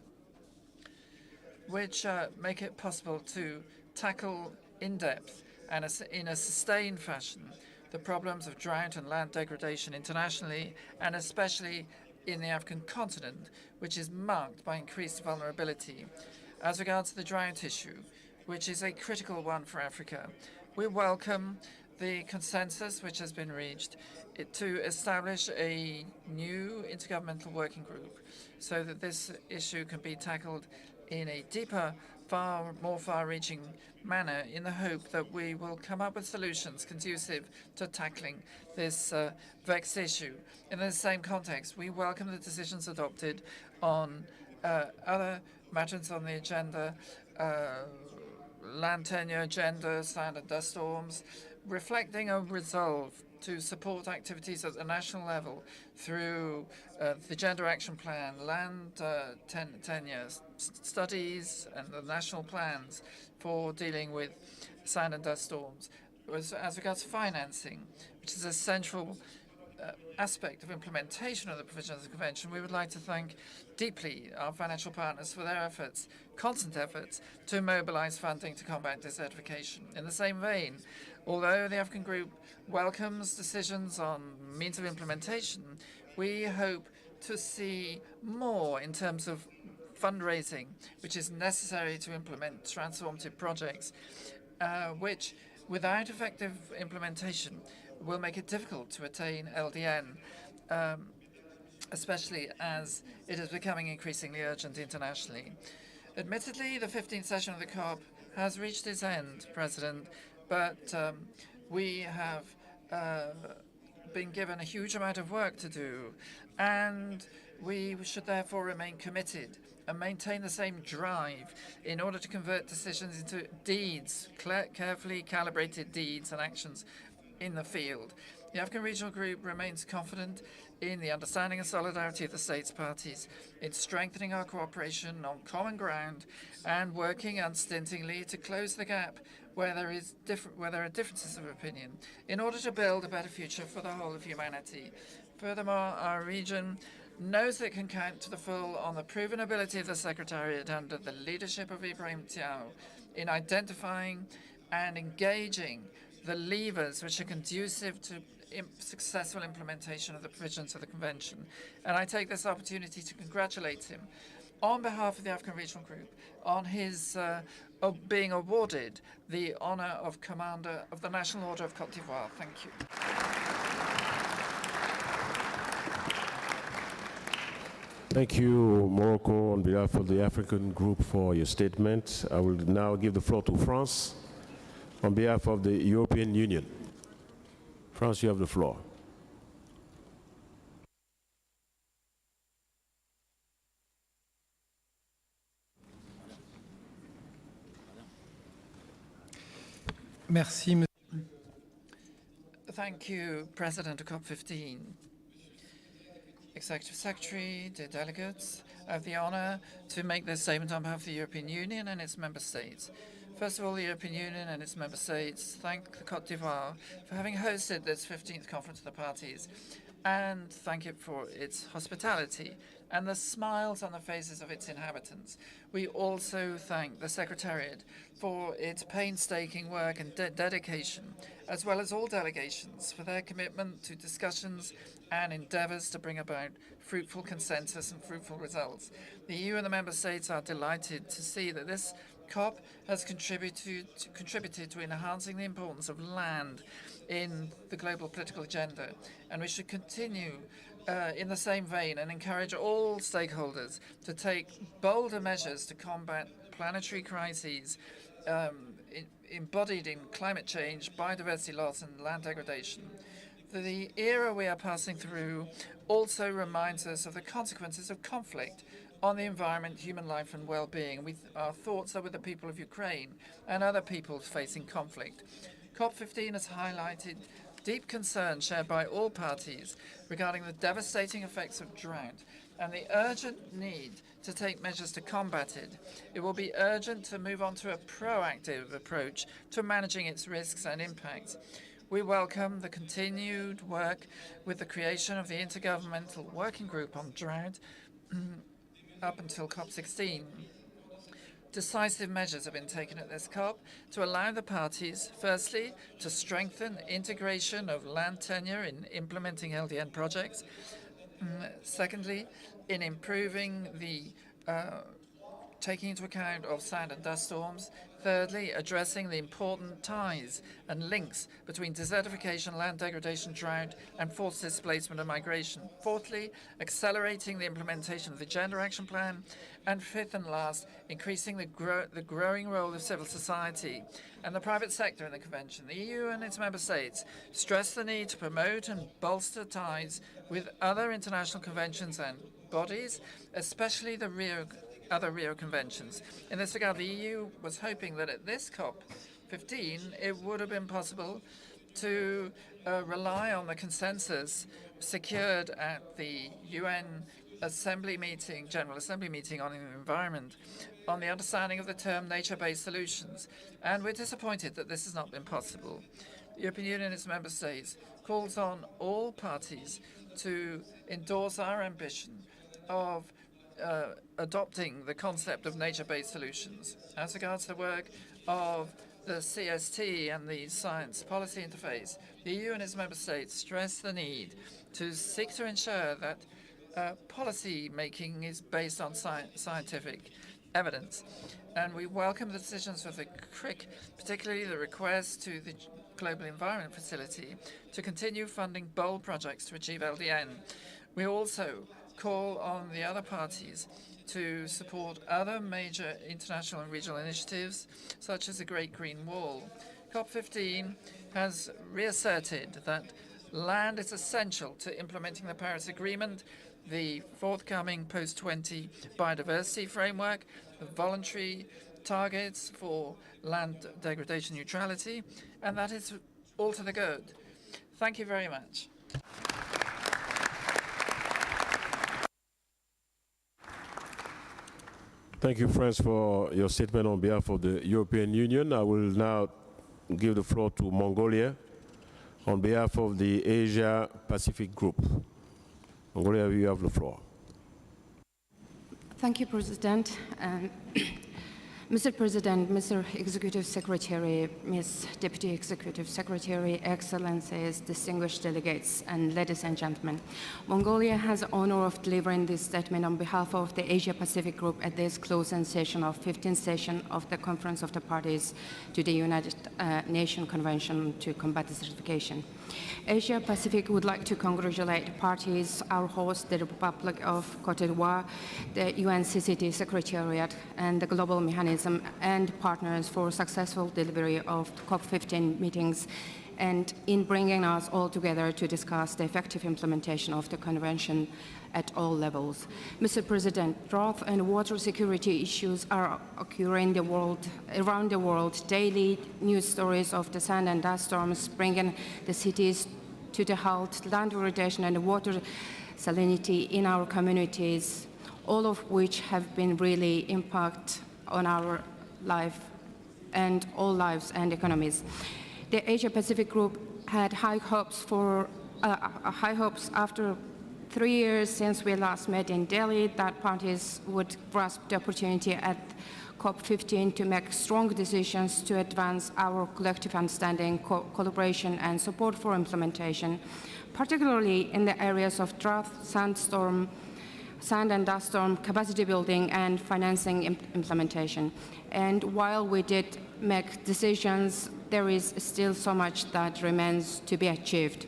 A: which make it possible to tackle in depth and in a sustained fashion the problems of drought and land degradation internationally, and especially in the African continent, which is marked by increased vulnerability. As regards the drought issue, which is a critical one for Africa, we welcome the consensus which has been reached to establish a new intergovernmental working group so that this issue can be tackled in a deeper, more far-reaching manner, in the hope that we will come up with solutions conducive to tackling this vexed issue. In the same context, we welcome the decisions adopted on other matters on the agenda, land tenure, gender, sand and dust storms, reflecting a resolve to support activities at the national level through the Gender Action Plan, land tenure studies, and the national plans for dealing with sand and dust storms. As regards financing, which is a central aspect of implementation of the provisions of the Convention, we would like to thank deeply our financial partners for their efforts, constant efforts, to mobilize funding to combat desertification. In the same vein, although the African Group welcomes decisions on means of implementation, we hope to see more in terms of fundraising, which is necessary to implement transformative projects, which, without effective implementation, will make it difficult to attain LDN, especially as it is becoming increasingly urgent internationally. Admittedly, the 15th session of the COP has reached its end, President, but we have been given a huge amount of work to do, and we should therefore remain committed and maintain the same drive in order to convert decisions into deeds, carefully calibrated deeds and actions in the field. The African Regional Group remains confident in the understanding and solidarity of the states parties, in strengthening our cooperation on common ground and working unstintingly to close the gap where there are differences of opinion in order to build a better future for the whole of humanity. Furthermore, our region knows that it can count to the full on the proven ability of the Secretariat under the leadership of Ibrahim Tiao in identifying and engaging the levers which are conducive to successful implementation of the provisions of the Convention. And I take this opportunity to congratulate him on behalf of the African Regional Group on his being awarded the honor of Commander of the National Order of Côte d'Ivoire. Thank you.
D: Thank you, Morocco, on behalf of the African Group for your statement. I will now give the floor to France on behalf of the European Union. France, you have the floor.
E: Merci.
A: Thank you, President of COP15. Executive Secretary, dear delegates, I have the honor to make this statement on behalf of the European Union and its member states. First of all, the European Union and its member states thank the Côte d'Ivoire for having hosted this 15th Conference of the Parties and thank it for its hospitality and the smiles on the faces of its inhabitants. We also thank the Secretariat for its painstaking work and dedication, as well as all delegations for their commitment to discussions and endeavors to bring about fruitful consensus and fruitful results. The EU and the member states are delighted to see that this COP has contributed to enhancing the importance of land in the global political agenda, and we should continue in the same vein and encourage all stakeholders to take bolder measures to combat planetary crises embodied in climate change, biodiversity loss, and land degradation. The era we are passing through also reminds us of the consequences of conflict on the environment, human life, and well-being. Our thoughts are with the people of Ukraine and other peoples facing conflict. COP15 has highlighted deep concern shared by all parties regarding the devastating effects of drought and the urgent need to take measures to combat it. It will be urgent to move on to a proactive approach to managing its risks and impacts. We welcome the continued work with the creation of the Intergovernmental Working Group on Drought up until COP16. Decisive measures have been taken at this COP to allow the parties, firstly, to strengthen integration of land tenure in implementing LDN projects, secondly, in improving the taking into account of sand and dust storms, thirdly, addressing the important ties and links between desertification, land degradation, drought, and forced displacement and migration, fourthly, accelerating the implementation of the Gender Action Plan, and fifth and last, increasing the growing role of civil society and the private sector in the Convention. The EU and its member states stress the need to promote and bolster ties with other international conventions and bodies, especially the other Rio conventions. In this regard, the EU was hoping that at this COP15 it would have been possible to rely on the consensus secured at the UN General Assembly meeting on the environment on the understanding of the term nature-based solutions, and we're disappointed that this has not been possible. The European Union and its member states calls on all parties to endorse our ambition of adopting the concept of nature-based solutions. As regards the work of the CST and the science policy interface, the EU and its member states stress the need to seek to ensure that policy making is based on scientific evidence. And we welcome the decisions of the CRIC, particularly the request to the Global Environment Facility to continue funding bold projects to achieve LDN. We also call on the other parties to support other major international and regional initiatives, such as the Great Green Wall. COP15 has reasserted that land is essential to implementing the Paris Agreement, the forthcoming post-20 biodiversity framework, the voluntary targets for land degradation neutrality, and that is all to the good. Thank you very much.
D: Thank you, Franz, for your statement on behalf of the European Union. I will now give the floor to Mongolia on behalf of the Asia-Pacific Group. Mongolia, you have the floor.
I: Thank you, President. Mr. President, Mr. Executive Secretary, Ms. Deputy Executive Secretary, Excellencies, distinguished delegates, and ladies and gentlemen, Mongolia has the honor of delivering this statement on behalf of the Asia-Pacific Group at this closing session of 15th session of the Conference of the Parties to the United Nations Convention to Combat Desertification. Asia-Pacific would like to congratulate parties, our host, the Republic of Cote d'Ivoire, the UNCCT Secretariat, and the Global Mechanism and partners for successful delivery of COP15 meetings and in bringing us all together to discuss the effective implementation of the convention at all levels. Mr. President, drought and water security issues are occurring around the world. Daily news stories of the sand and dust storms bringing the cities to the halt, land degradation and water salinity in our communities, all of which have been really impact on our life and all lives and economies. The Asia-Pacific Group had high hopes after 3 years since we last met in Delhi that parties would grasp the opportunity at COP15 to make strong decisions to advance our collective understanding, collaboration, and support for implementation, particularly in the areas of drought, sand and dust storm, capacity building, and financing implementation. And while we did make decisions, there is still so much that remains to be achieved.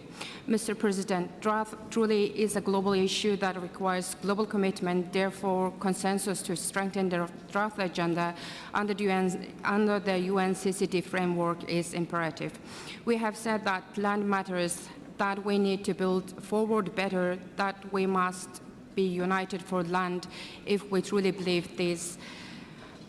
I: Mr. President, drought truly is a global issue that requires global commitment. Therefore, consensus to strengthen the drought agenda under the UNCCT framework is imperative. We have said that land matters, that we need to build forward better, that we must be united for land. If we truly believe this,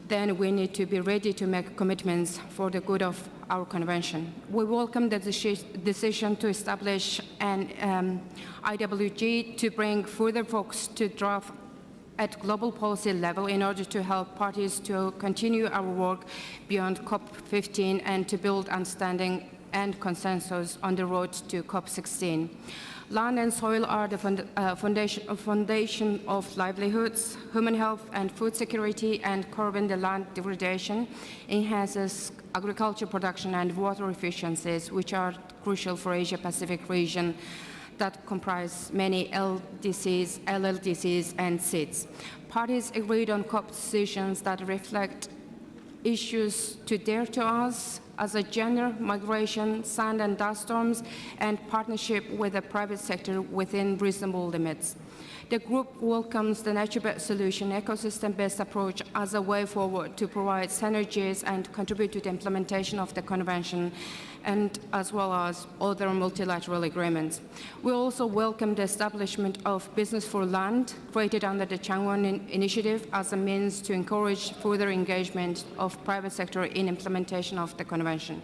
I: then we need to be ready to make commitments for the good of our convention. We welcome the decision to establish an IWG to bring further focus to drought at global policy level in order to help parties to continue our work beyond COP15 and to build understanding and consensus on the road to COP16. Land and soil are the foundation of livelihoods, human health and food security, and curbing the land degradation enhances agriculture production and water efficiencies, which are crucial for Asia-Pacific region that comprise many LDCs, LLDCs, and SIDS. Parties agreed on COP decisions that reflect issues too dear to us as a gender, migration, sand and dust storms, and partnership with the private sector within reasonable limits. The group welcomes the nature-based solution, ecosystem-based approach as a way forward to provide synergies and contribute to the implementation of the convention, and as well as other multilateral agreements. We also welcome the establishment of Business for Land, created under the Changwon Initiative as a means to encourage further engagement of private sector in implementation of the convention.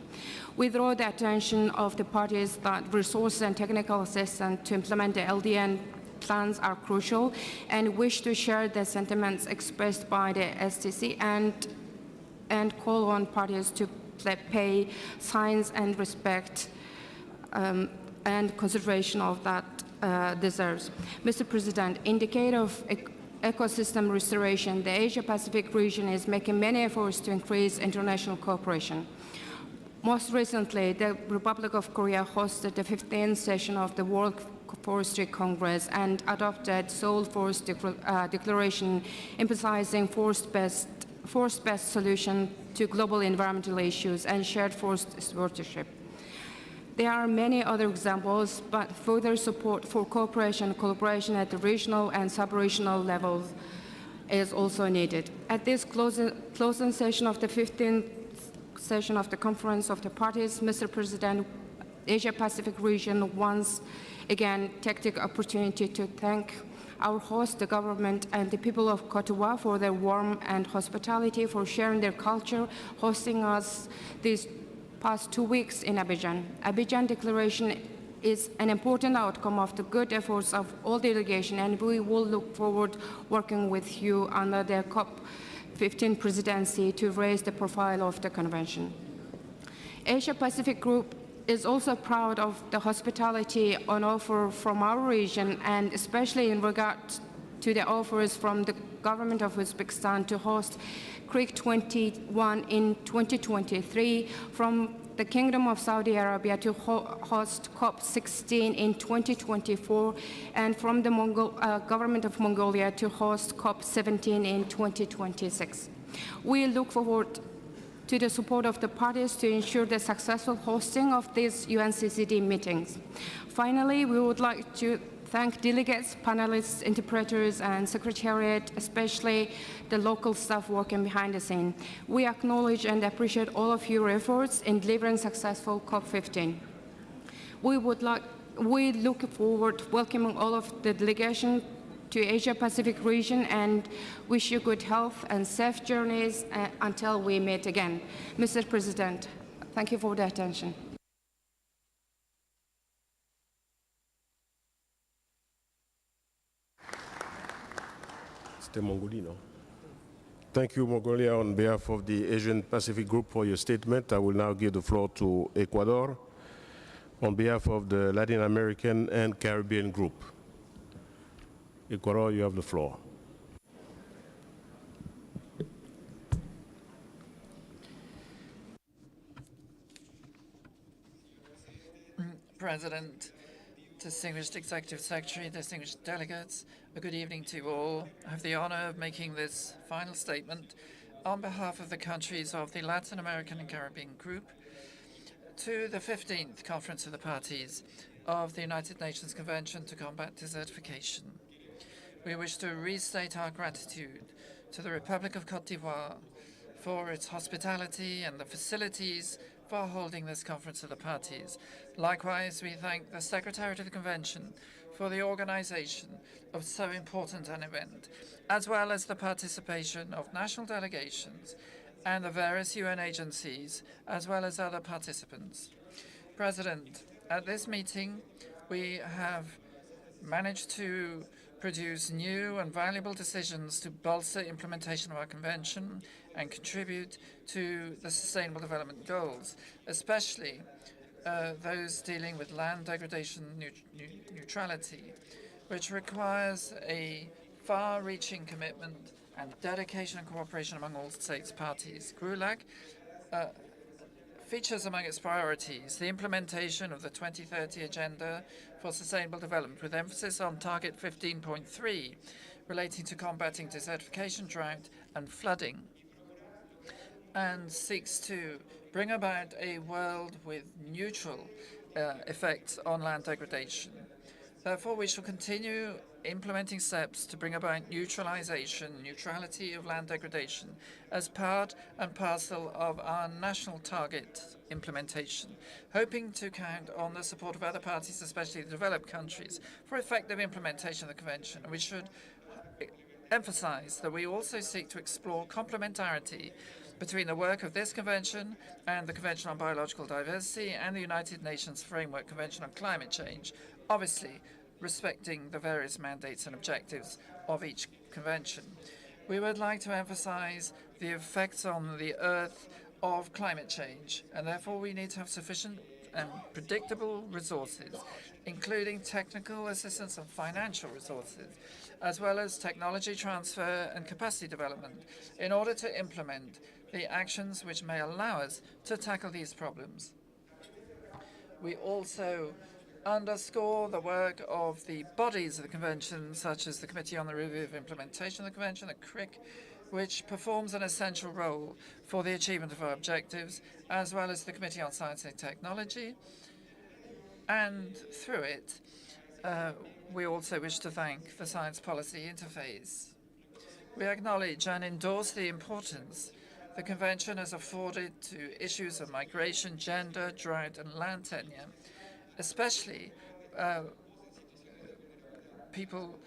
I: We draw the attention of the parties that resources and technical assistance to implement the LDN plans are crucial, and wish to share the sentiments expressed by the STC and call on parties to pay signs and respect and conservation of that deserves. Mr. President, in the case of ecosystem restoration, the Asia-Pacific region is making many efforts to increase international cooperation. Most recently, the Republic of Korea hosted the 15th session of the World Forestry Congress and adopted Seoul Forest Declaration emphasizing forest-based solution to global environmental issues and shared forest stewardship. There are many other examples, but further support for cooperation and collaboration at the regional and sub-regional levels is also needed. At this closing session of the 15th session of the Conference of the Parties, Mr. President, Asia-Pacific region once again take the opportunity to thank our host, the government, and the people of Cote d'Ivoire for their warmth and hospitality, for sharing their culture, hosting us these past 2 weeks in Abidjan. Abidjan Declaration is an important outcome of the good efforts of all delegations, and we will look forward working with you under the COP15 presidency to raise the profile of the convention. Asia-Pacific Group is also proud of the hospitality on offer from our region, and especially in regard to the offers from the government of Uzbekistan to host CRIC 21 in 2023, from the Kingdom of Saudi Arabia to host COP16 in 2024, and from the government of Mongolia to host COP17 in 2026. We look forward to the support of the parties to ensure the successful hosting of these UNCCD meetings. Finally, we would like to thank delegates, panelists, interpreters, and secretariat, especially the local staff working behind the scene. We acknowledge and appreciate all of your efforts in delivering successful COP15. We look forward to welcoming all of the delegation to Asia-Pacific region and wish you good health and safe journeys until we meet again. Mr. President, thank you for the attention.
D: Thank you, Mongolia, on behalf of the Asian Pacific Group for your statement. I will now give the floor to Ecuador on behalf of the Latin American and Caribbean Group. Ecuador, you have the floor.
A: President, distinguished Executive Secretary, distinguished delegates, a good evening to you all. I have the honor of making this final statement on behalf of the countries of the Latin American and Caribbean Group to the 15th Conference of the Parties of the United Nations Convention to Combat Desertification. We wish to restate our gratitude to the Republic of Cote d'Ivoire for its hospitality and the facilities for holding this Conference of the Parties. Likewise, we thank the Secretariat of the Convention for the organization of so important an event, as well as the participation of national delegations and the various UN agencies, as well as other participants. President, at this meeting, we have managed to produce new and valuable decisions to bolster implementation of our convention and contribute to the Sustainable Development Goals, especially those dealing with land degradation neutrality, which requires a far-reaching commitment and dedication and cooperation among all states parties. GRULAC features among its priorities the implementation of the 2030 Agenda for Sustainable Development, with emphasis on Target 15.3, relating to combating desertification, drought, and flooding, and seeks to bring about a world with neutral effects on land degradation. Therefore, we shall continue implementing steps to bring about neutrality of land degradation as part and parcel of our national target implementation, hoping to count on the support of other parties, especially the developed countries, for effective implementation of the Convention. And we should emphasize that we also seek to explore complementarity between the work of this Convention and the Convention on Biological Diversity and the United Nations Framework Convention on Climate Change, obviously respecting the various mandates and objectives of each convention. We would like to emphasize the effects on the Earth of climate change, and therefore we need to have sufficient and predictable resources, including technical assistance and financial resources, as well as technology transfer and capacity development, in order to implement the actions which may allow us to tackle these problems. We also underscore the work of the bodies of the Convention, such as the Committee on the Review of Implementation of the Convention, the CRIC, which performs an essential role for the achievement of our objectives, as well as the Committee on Science and Technology. And through it, we also wish to thank the Science Policy Interface. We acknowledge and endorse the importance the Convention has afforded to issues of migration, gender, drought, and land tenure, especially people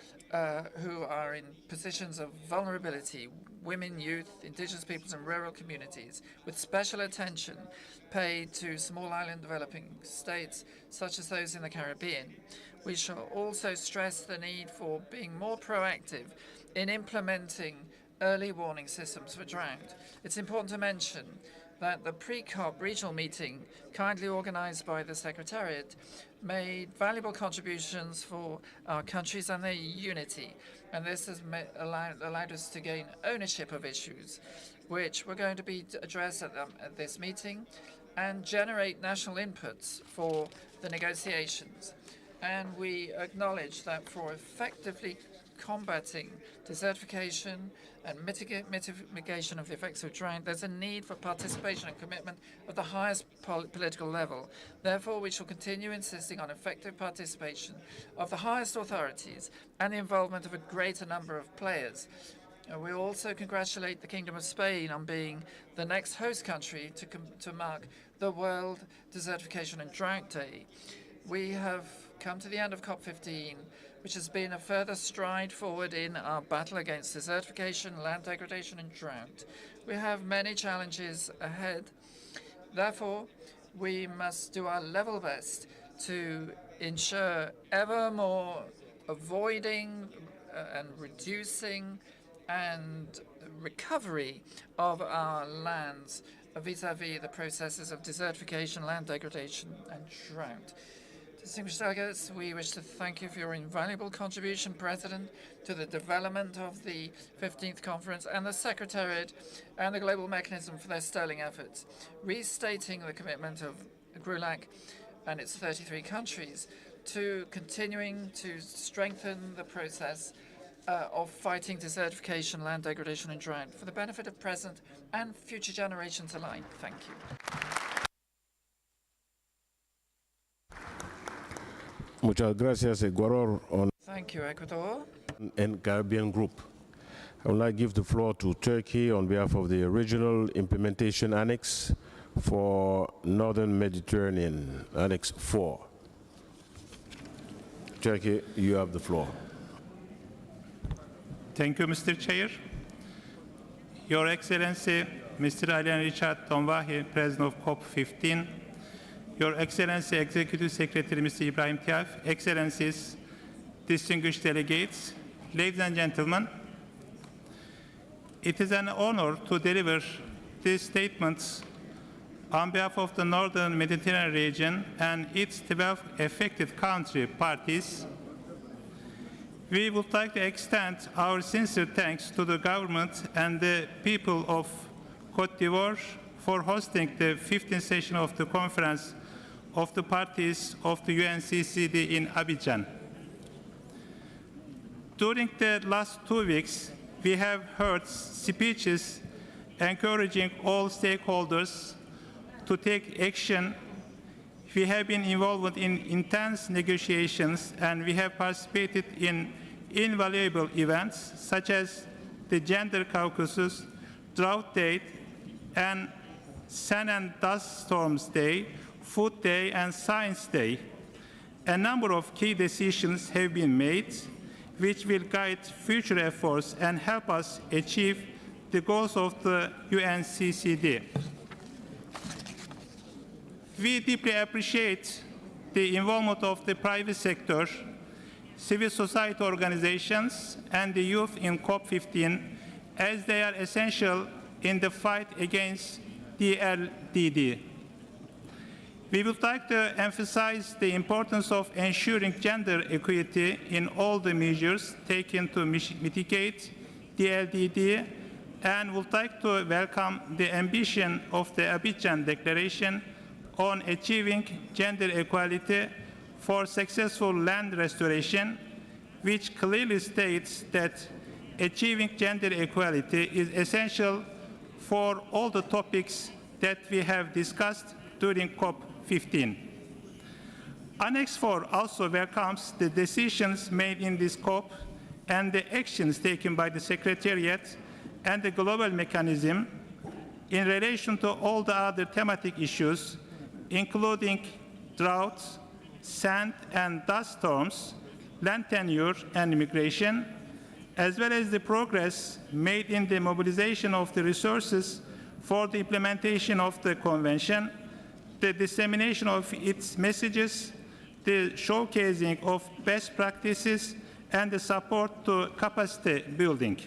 A: who are in positions of vulnerability, women, youth, indigenous peoples, and rural communities, with special attention paid to small island developing states, such as those in the Caribbean. We shall also stress the need for being more proactive in implementing early warning systems for drought. It's important to mention that the pre-COP regional meeting, kindly organized by the Secretariat, made valuable contributions for our countries and their unity. And this has allowed us to gain ownership of issues, which were going to be addressed at this meeting, and generate national inputs for the negotiations. And we acknowledge that for effectively combating desertification and mitigation of the effects of drought, there's a need for participation and commitment at the highest political level. Therefore, we shall continue insisting on effective participation of the highest authorities and the involvement of a greater number of players. We also congratulate the Kingdom of Spain on being the next host country to mark the World Desertification and Drought Day. We have come to the end of COP15, which has been a further stride forward in our battle against desertification, land degradation, and drought. We have many challenges ahead. Therefore, we must do our level best to ensure ever more avoiding and reducing and recovery of our lands vis-à-vis the processes of desertification, land degradation, and drought. Distinguished delegates, we wish to thank you for your invaluable contribution, President, to the development of the 15th conference, and the Secretariat and the Global Mechanism for their sterling efforts, restating the commitment of GRULAC and its 33 countries to continuing to strengthen the process of fighting desertification, land degradation, and drought for the benefit of present and future generations alike. Thank you.
D: Muchas gracias, Ecuador,
A: Thank you, Ecuador.
D: and Caribbean Group. I will now give the floor to Turkey on behalf of the Regional Implementation Annex for Northern Mediterranean, Annex 4. Turkey, you have the floor.
J: Thank you, Mr. Chair. Your Excellency, Mr. Alain Richard Donwahi, President of COP15, Your Excellency, Executive Secretary, Mr. Ibrahim Tiaf, Excellencies, distinguished delegates, ladies and gentlemen, it is an honor to deliver these statements on behalf of the Northern Mediterranean region and its 12 affected country parties. We would like to extend our sincere thanks to the government and the people of Côte d'Ivoire for hosting the 15th session of the Conference of the Parties of the UNCCD in Abidjan. During the last 2 weeks, we have heard speeches encouraging all stakeholders to take action. We have been involved in intense negotiations, and we have participated in invaluable events such as the Gender Caucasus, Drought Day, and Sun and Dust Storms Day, Food Day, and Science Day. A number of key decisions have been made, which will guide future efforts and help us achieve the goals of the UNCCD. We deeply appreciate the involvement of the private sector, civil society organizations, and the youth in COP15, as they are essential in the fight against DLDD. We would like to emphasize the importance of ensuring gender equity in all the measures taken to mitigate the LDD, and would like to welcome the ambition of the Abidjan Declaration on achieving gender equality for successful land restoration, which clearly states that achieving gender equality is essential for all the topics that we have discussed during COP15. Annex 4 also welcomes the decisions made in this COP and the actions taken by the Secretariat and the global mechanism in relation to all the other thematic issues, including droughts, sand and dust storms, land tenure and immigration, as well as the progress made in the mobilization of the resources for the implementation of the Convention, the dissemination of its messages, the showcasing of best practices, and the support to capacity building.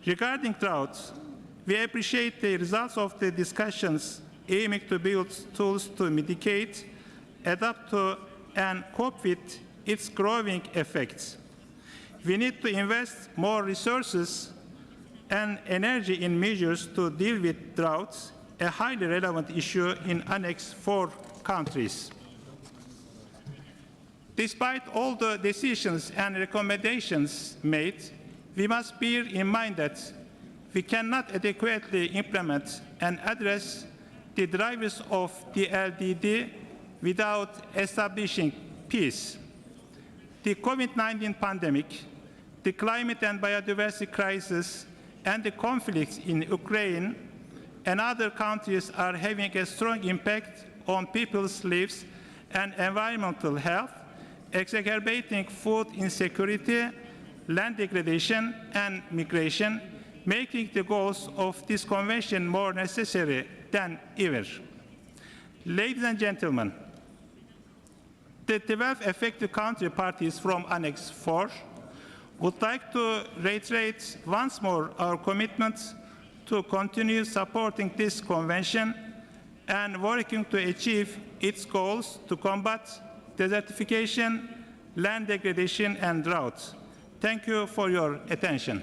J: Regarding droughts, we appreciate the results of the discussions aiming to build tools to mitigate, adapt to, and cope with its growing effects. We need to invest more resources and energy in measures to deal with droughts, a highly relevant issue in Annex 4 countries. Despite all the decisions and recommendations made, we must bear in mind that we cannot adequately implement and address the drivers of the LDD without establishing peace. The COVID-19 pandemic, the climate and biodiversity crisis, and the conflicts in Ukraine and other countries are having a strong impact on people's lives and environmental health, exacerbating food insecurity, land degradation, and migration, making the goals of this convention more necessary than ever. Ladies and gentlemen, the 12 affected country parties from Annex 4 would like to reiterate once more our commitment to continue supporting this convention and working to achieve its goals to combat desertification, land degradation, and drought. Thank you for your attention.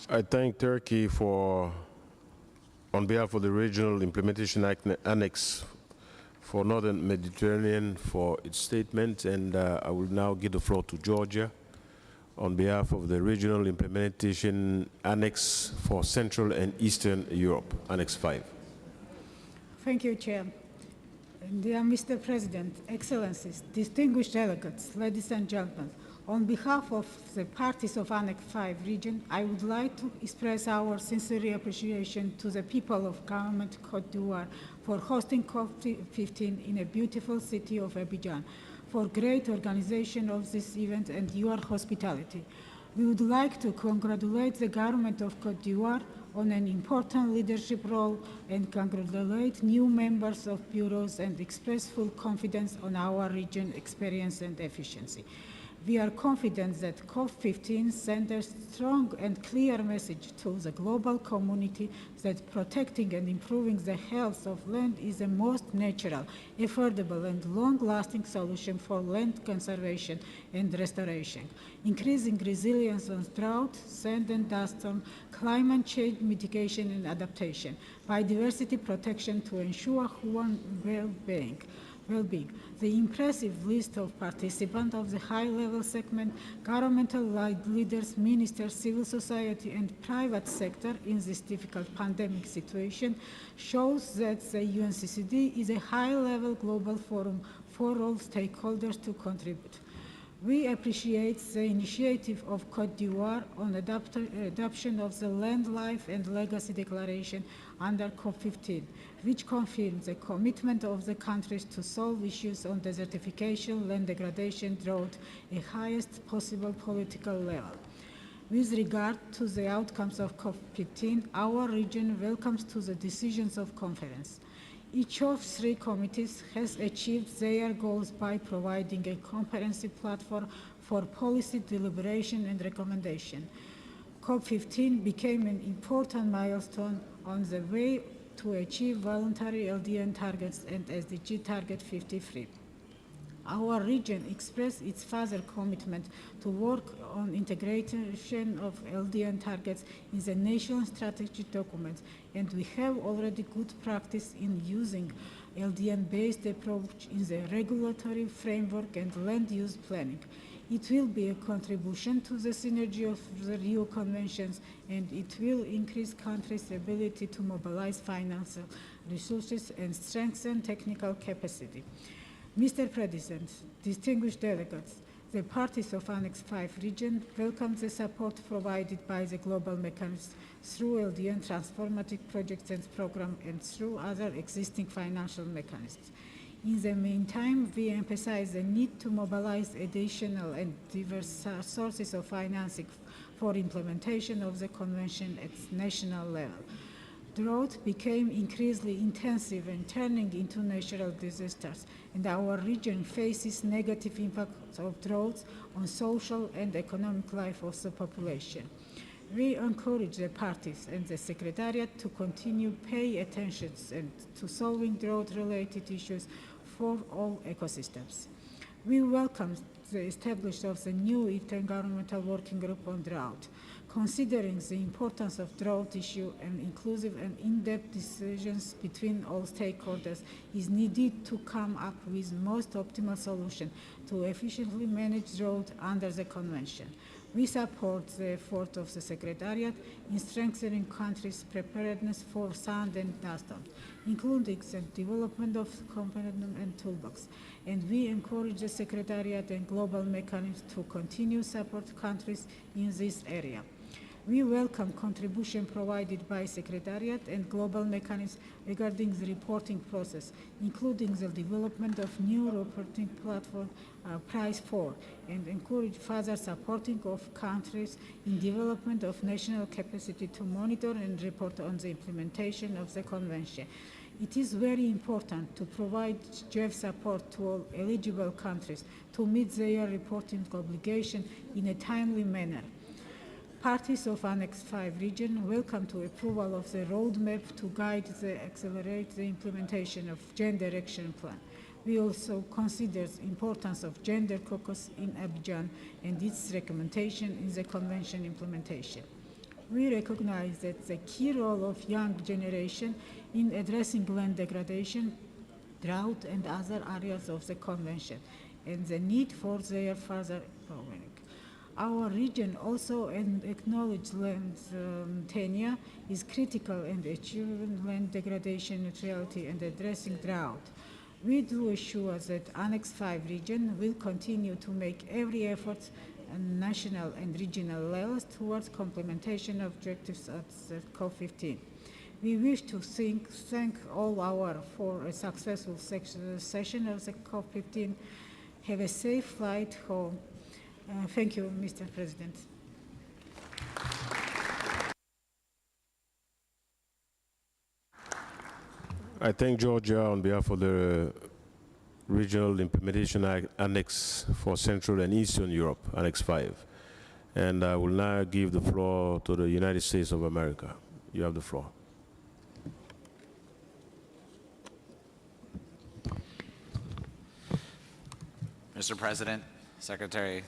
D: I thank Turkey on behalf of the Regional Implementation Annex for Northern Mediterranean for its statement, and I will now give the floor to Georgia on behalf of the Regional Implementation Annex for Central and Eastern Europe, Annex 5.
K: Thank you, Chair. Dear Mr. President, Excellencies, distinguished delegates, ladies and gentlemen, on behalf of the parties of Annex 5 region, I would like to express our sincere appreciation to the people of Government Côte d'Ivoire for hosting COP15 in a beautiful city of Abidjan, for great organization of this event and your hospitality. We would like to congratulate the Government of Côte d'Ivoire on an important leadership role and congratulate new members of bureaus and express full confidence on our region experience and efficiency. We are confident that COP15 sends a strong and clear message to the global community that protecting and improving the health of land is the most natural, affordable, and long-lasting solution for land conservation and restoration, increasing resilience on drought, sand and dust storm, climate change mitigation and adaptation, biodiversity protection to ensure human well-being. The impressive list of participants of the high-level segment, governmental leaders, ministers, civil society, and private sector in this difficult pandemic situation shows that the UNCCD is a high-level global forum for all stakeholders to contribute. We appreciate the initiative of Côte d'Ivoire on adoption of the Land, Life and Legacy Declaration under COP15, which confirms the commitment of the countries to solve issues on desertification, land degradation, drought, at highest possible political level. With regard to the outcomes of COP15, our region welcomes to the decisions of conference. Each of three committees has achieved their goals by providing a comprehensive platform for policy deliberation and recommendation. COP15 became an important milestone on the way to achieve voluntary LDN targets and SDG Target 53. Our region expressed its further commitment to work on integration of LDN targets in the national strategic documents, and we have already good practice in using LDN-based approach in the regulatory framework and land use planning. It will be a contribution to the synergy of the Rio Conventions, and it will increase countries' ability to mobilize financial resources and strengthen technical capacity. Mr. President, distinguished delegates, the parties of Annex 5 region welcome the support provided by the global mechanism through LDN transformative projects and programs and through other existing financial mechanisms. In the meantime, we emphasize the need to mobilize additional and diverse sources of financing for implementation of the convention at national level. Drought became increasingly intensive and turning into natural disasters, and our region faces negative impacts of droughts on social and economic life of the population. We encourage the parties and the Secretariat to continue pay attention and to solving drought-related issues for all ecosystems. We welcome the establishment of the new Intergovernmental Working Group on Drought. Considering the importance of drought issue, and inclusive and in-depth decisions between all stakeholders is needed to come up with most optimal solution to efficiently manage drought under the convention. We support the effort of the Secretariat in strengthening countries' preparedness for sand and dust storms, including the development of component and toolbox. And we encourage the Secretariat and global mechanisms to continue support countries in this area. We welcome contribution provided by Secretariat and global mechanisms regarding the reporting process, including the development of new reporting platform Price 4, and encourage further supporting of countries in development of national capacity to monitor and report on the implementation of the convention. It is very important to provide joint support to all eligible countries to meet their reporting obligation in a timely manner. Parties of Annex 5 region welcome to approval of the roadmap to guide the accelerate the implementation of Gender Action Plan. We also consider the importance of Gender Caucus in Abidjan and its recommendation in the convention implementation. We recognize that the key role of young generation in addressing land degradation, drought, and other areas of the convention, and the need for their further empowerment. Our region also acknowledges land tenure is critical in achieving land degradation neutrality and addressing drought. We do assure that Annex 5 region will continue to make every effort at national and regional levels towards complementation objectives at the COP15. We wish to thank all for a successful session of the COP15. Have a safe flight home. Thank you, Mr. President.
D: I thank Georgia on behalf of the Regional Implementation Annex for Central and Eastern Europe, Annex 5. And I will now give the floor to the United States of America. You have the floor.
L: Mr. President, Secretary,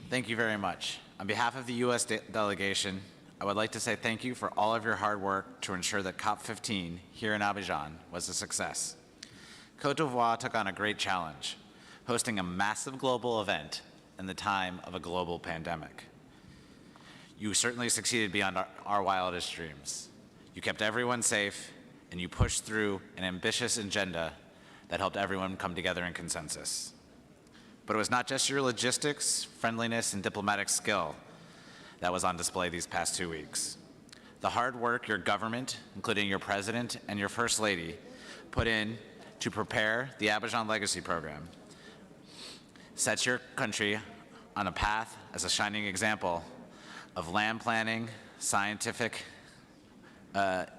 L: thank you very much. On behalf of the U.S. delegation, I would like to say thank you for all of your hard work to ensure that COP15 here in Abidjan was a success. Côte d'Ivoire took on a great challenge, hosting a massive global event in the time of a global pandemic. You certainly succeeded beyond our wildest dreams. You kept everyone safe, and you pushed through an ambitious agenda that helped everyone come together in consensus. But it was not just your logistics, friendliness, and diplomatic skill that was on display these past 2 weeks. The hard work your government, including your president and your first lady, put in to prepare the Abidjan Legacy Program sets your country on a path as a shining example of land planning, scientific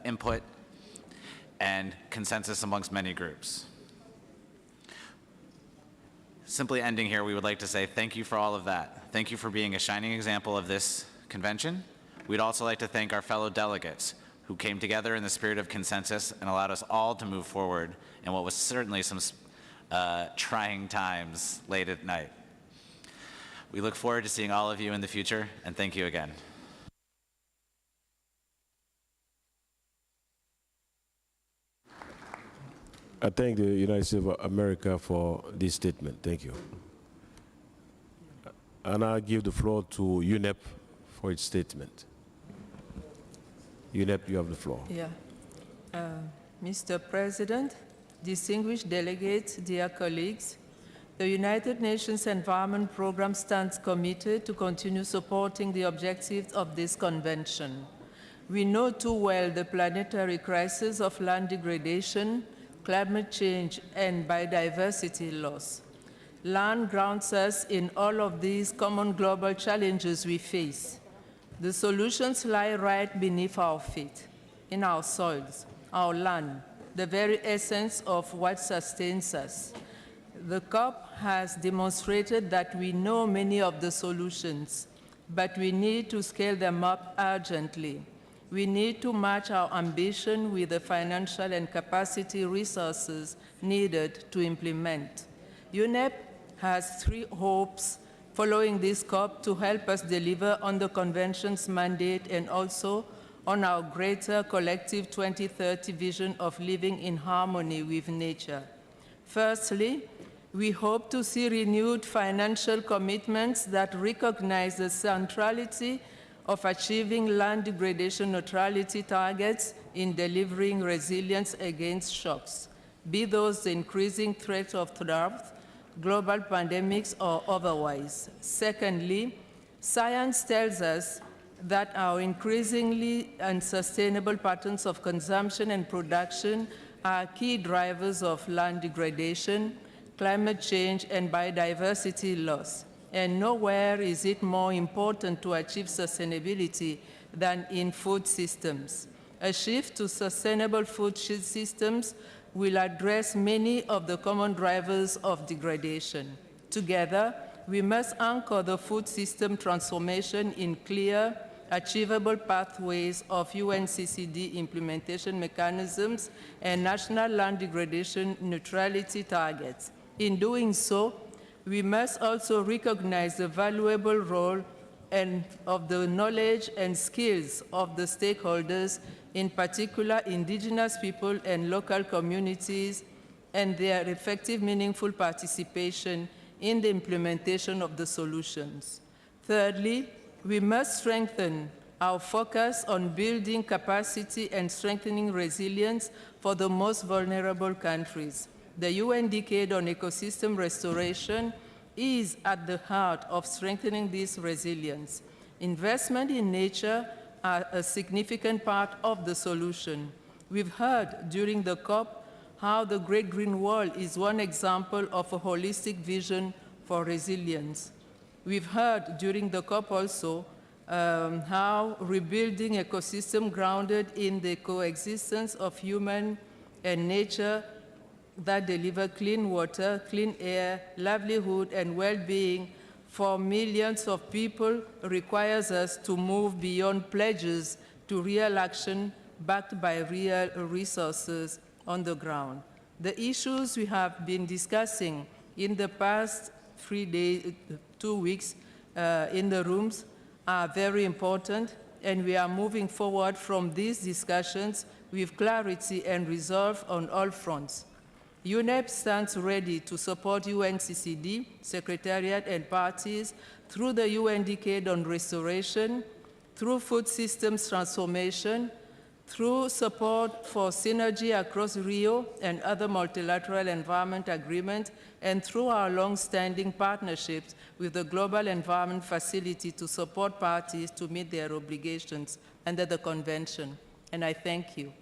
L: input, and consensus amongst many groups. Simply ending here, we would like to say thank you for all of that. Thank you for being a shining example of this convention. We'd also like to thank our fellow delegates who came together in the spirit of consensus and allowed us all to move forward in what was certainly some trying times late at night. We look forward to seeing all of you in the future, and thank you again.
D: I thank the United States of America for this statement. Thank you. And I give the floor to UNEP for its statement. UNEP, you have the floor.
M: Yeah. Mr. President, distinguished delegates, dear colleagues, the United Nations Environment Programme stands committed to continue supporting the objectives of this convention. We know too well the planetary crisis of land degradation, climate change, and biodiversity loss. Land grounds us in all of these common global challenges we face. The solutions lie right beneath our feet, in our soils, our land, the very essence of what sustains us. The COP has demonstrated that we know many of the solutions, but we need to scale them up urgently. We need to match our ambition with the financial and capacity resources needed to implement. UNEP has 3 hopes following this COP to help us deliver on the Convention's mandate and also on our greater collective 2030 vision of living in harmony with nature. Firstly, we hope to see renewed financial commitments that recognize the centrality of achieving land degradation neutrality targets in delivering resilience against shocks, be those the increasing threat of drought, global pandemics, or otherwise. Secondly, science tells us that our increasingly unsustainable patterns of consumption and production are key drivers of land degradation, climate change, and biodiversity loss. And nowhere is it more important to achieve sustainability than in food systems. A shift to sustainable food systems will address many of the common drivers of degradation. Together, we must anchor the food system transformation in clear, achievable pathways of UNCCD implementation mechanisms and national land degradation neutrality targets. In doing so, we must also recognize the valuable role of the knowledge and skills of the stakeholders, in particular indigenous people and local communities, and their effective, meaningful participation in the implementation of the solutions. Thirdly, we must strengthen our focus on building capacity and strengthening resilience for the most vulnerable countries. The UN Decade on Ecosystem Restoration is at the heart of strengthening this resilience. Investment in nature are a significant part of the solution. We've heard during the COP how the Great Green Wall is one example of a holistic vision for resilience. We've heard during the COP also how rebuilding ecosystem grounded in the coexistence of human and nature that deliver clean water, clean air, livelihood, and well-being for millions of people requires us to move beyond pledges to real action backed by real resources on the ground. The issues we have been discussing in the past 2 weeks in the rooms are very important, and we are moving forward from these discussions with clarity and resolve on all fronts. UNEP stands ready to support UNCCD, Secretariat, and parties through the UN Decade on Restoration, through food systems transformation, through support for synergy across Rio and other multilateral environment agreements, and through our long-standing partnerships with the Global Environment Facility to support parties to meet their obligations under the Convention. And I thank you.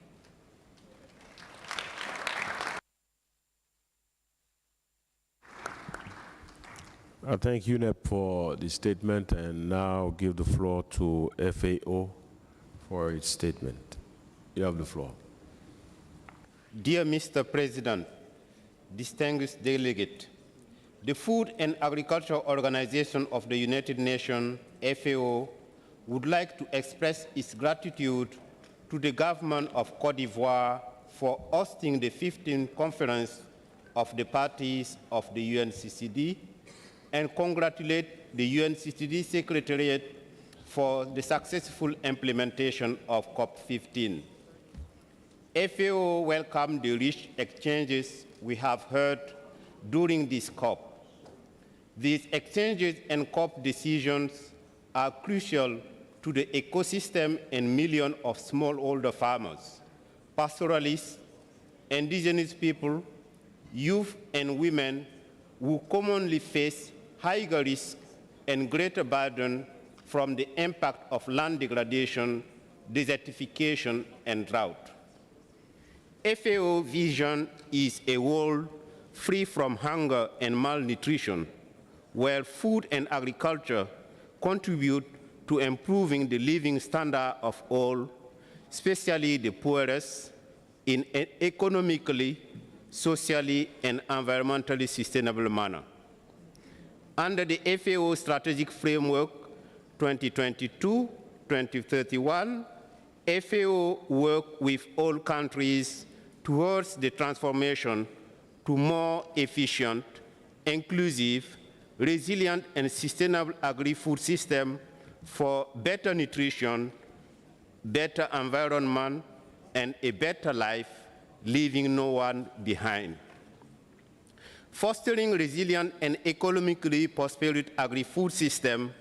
D: I thank UNEP for the statement and now give the floor to FAO for its statement. You have the floor.
N: Dear Mr. President, distinguished delegate, the Food and Agriculture Organization of the United Nations, FAO, would like to express its gratitude to the government of Côte d'Ivoire for hosting the 15th conference of the parties of the UNCCD and congratulate the UNCCD Secretariat for the successful implementation of COP15. FAO welcomed the rich exchanges we have heard during this COP. These exchanges and COP decisions are crucial to the ecosystem and millions of smallholder farmers, pastoralists, indigenous people, youth and women who commonly face higher risk and greater burden from the impact of land degradation, desertification, and drought. FAO Vision is a world free from hunger and malnutrition, where food and agriculture contribute to improving the living standard of all, especially the poorest, in an economically, socially, and environmentally sustainable manner. Under the FAO Strategic Framework 2022-2031, FAO works with all countries towards the transformation to more efficient, inclusive, resilient, and sustainable agri-food system for better nutrition, better environment, and a better life, leaving no one behind. Fostering resilient and economically prosperous agri-food system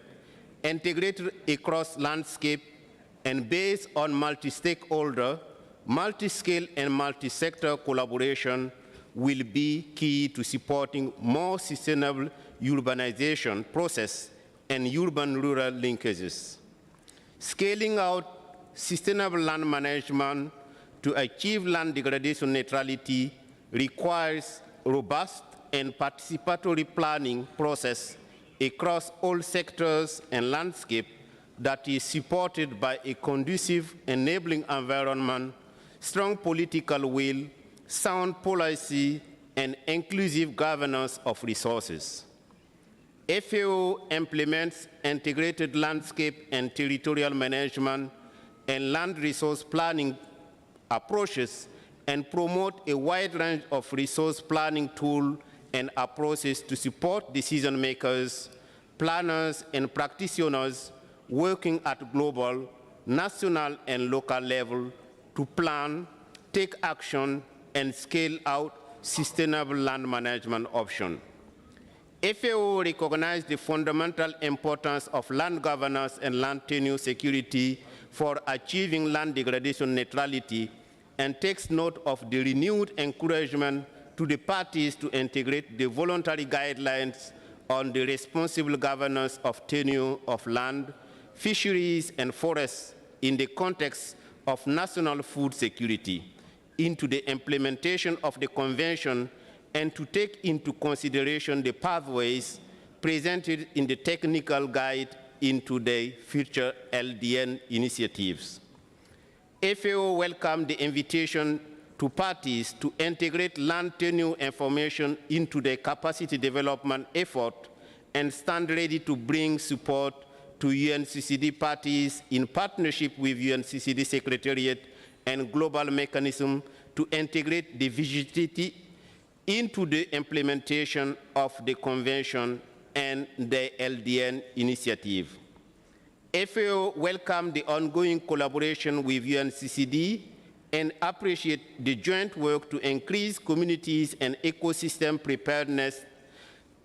N: integrated across landscape and based on multi-stakeholder, multi-scale, and multi-sector collaboration will be key to supporting more sustainable urbanization process and urban-rural linkages. Scaling out sustainable land management to achieve land degradation neutrality requires robust and participatory planning process across all sectors and landscape that is supported by a conducive, enabling environment, strong political will, sound policy, and inclusive governance of resources. FAO implements integrated landscape and territorial management and land resource planning approaches and promote a wide range of resource planning tools and approaches to support decision makers, planners, and practitioners working at global, national, and local level to plan, take action, and scale out sustainable land management options. FAO recognizes the fundamental importance of land governance and land tenure security for achieving land degradation neutrality and takes note of the renewed encouragement to the parties to integrate the voluntary guidelines on the responsible governance of tenure of land, fisheries, and forests in the context of national food security into the implementation of the Convention and to take into consideration the pathways presented in the technical guide into the future LDN initiatives. FAO welcomed the invitation to parties to integrate land tenure information into their capacity development effort and stand ready to bring support to UNCCD parties in partnership with UNCCD Secretariat and global mechanism to integrate the visibility into the implementation of the Convention and the LDN initiative. FAO welcomed the ongoing collaboration with UNCCD and appreciate the joint work to increase communities and ecosystem preparedness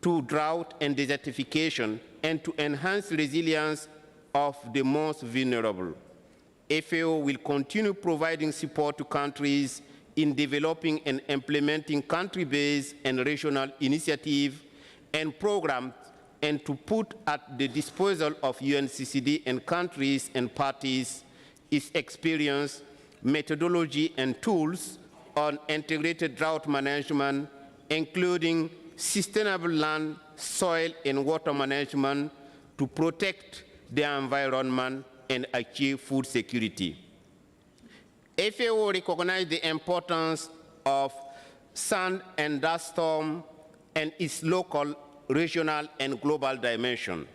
N: to drought and desertification and to enhance resilience of the most vulnerable. FAO will continue providing support to countries in developing and implementing country-based and regional initiatives and programs and to put at the disposal of UNCCD and countries and parties its experience, methodology, and tools on integrated drought management, including sustainable land, soil, and water management to protect the environment and achieve food security. FAO recognized the importance of sand and dust storm and its local, regional, and global dimension.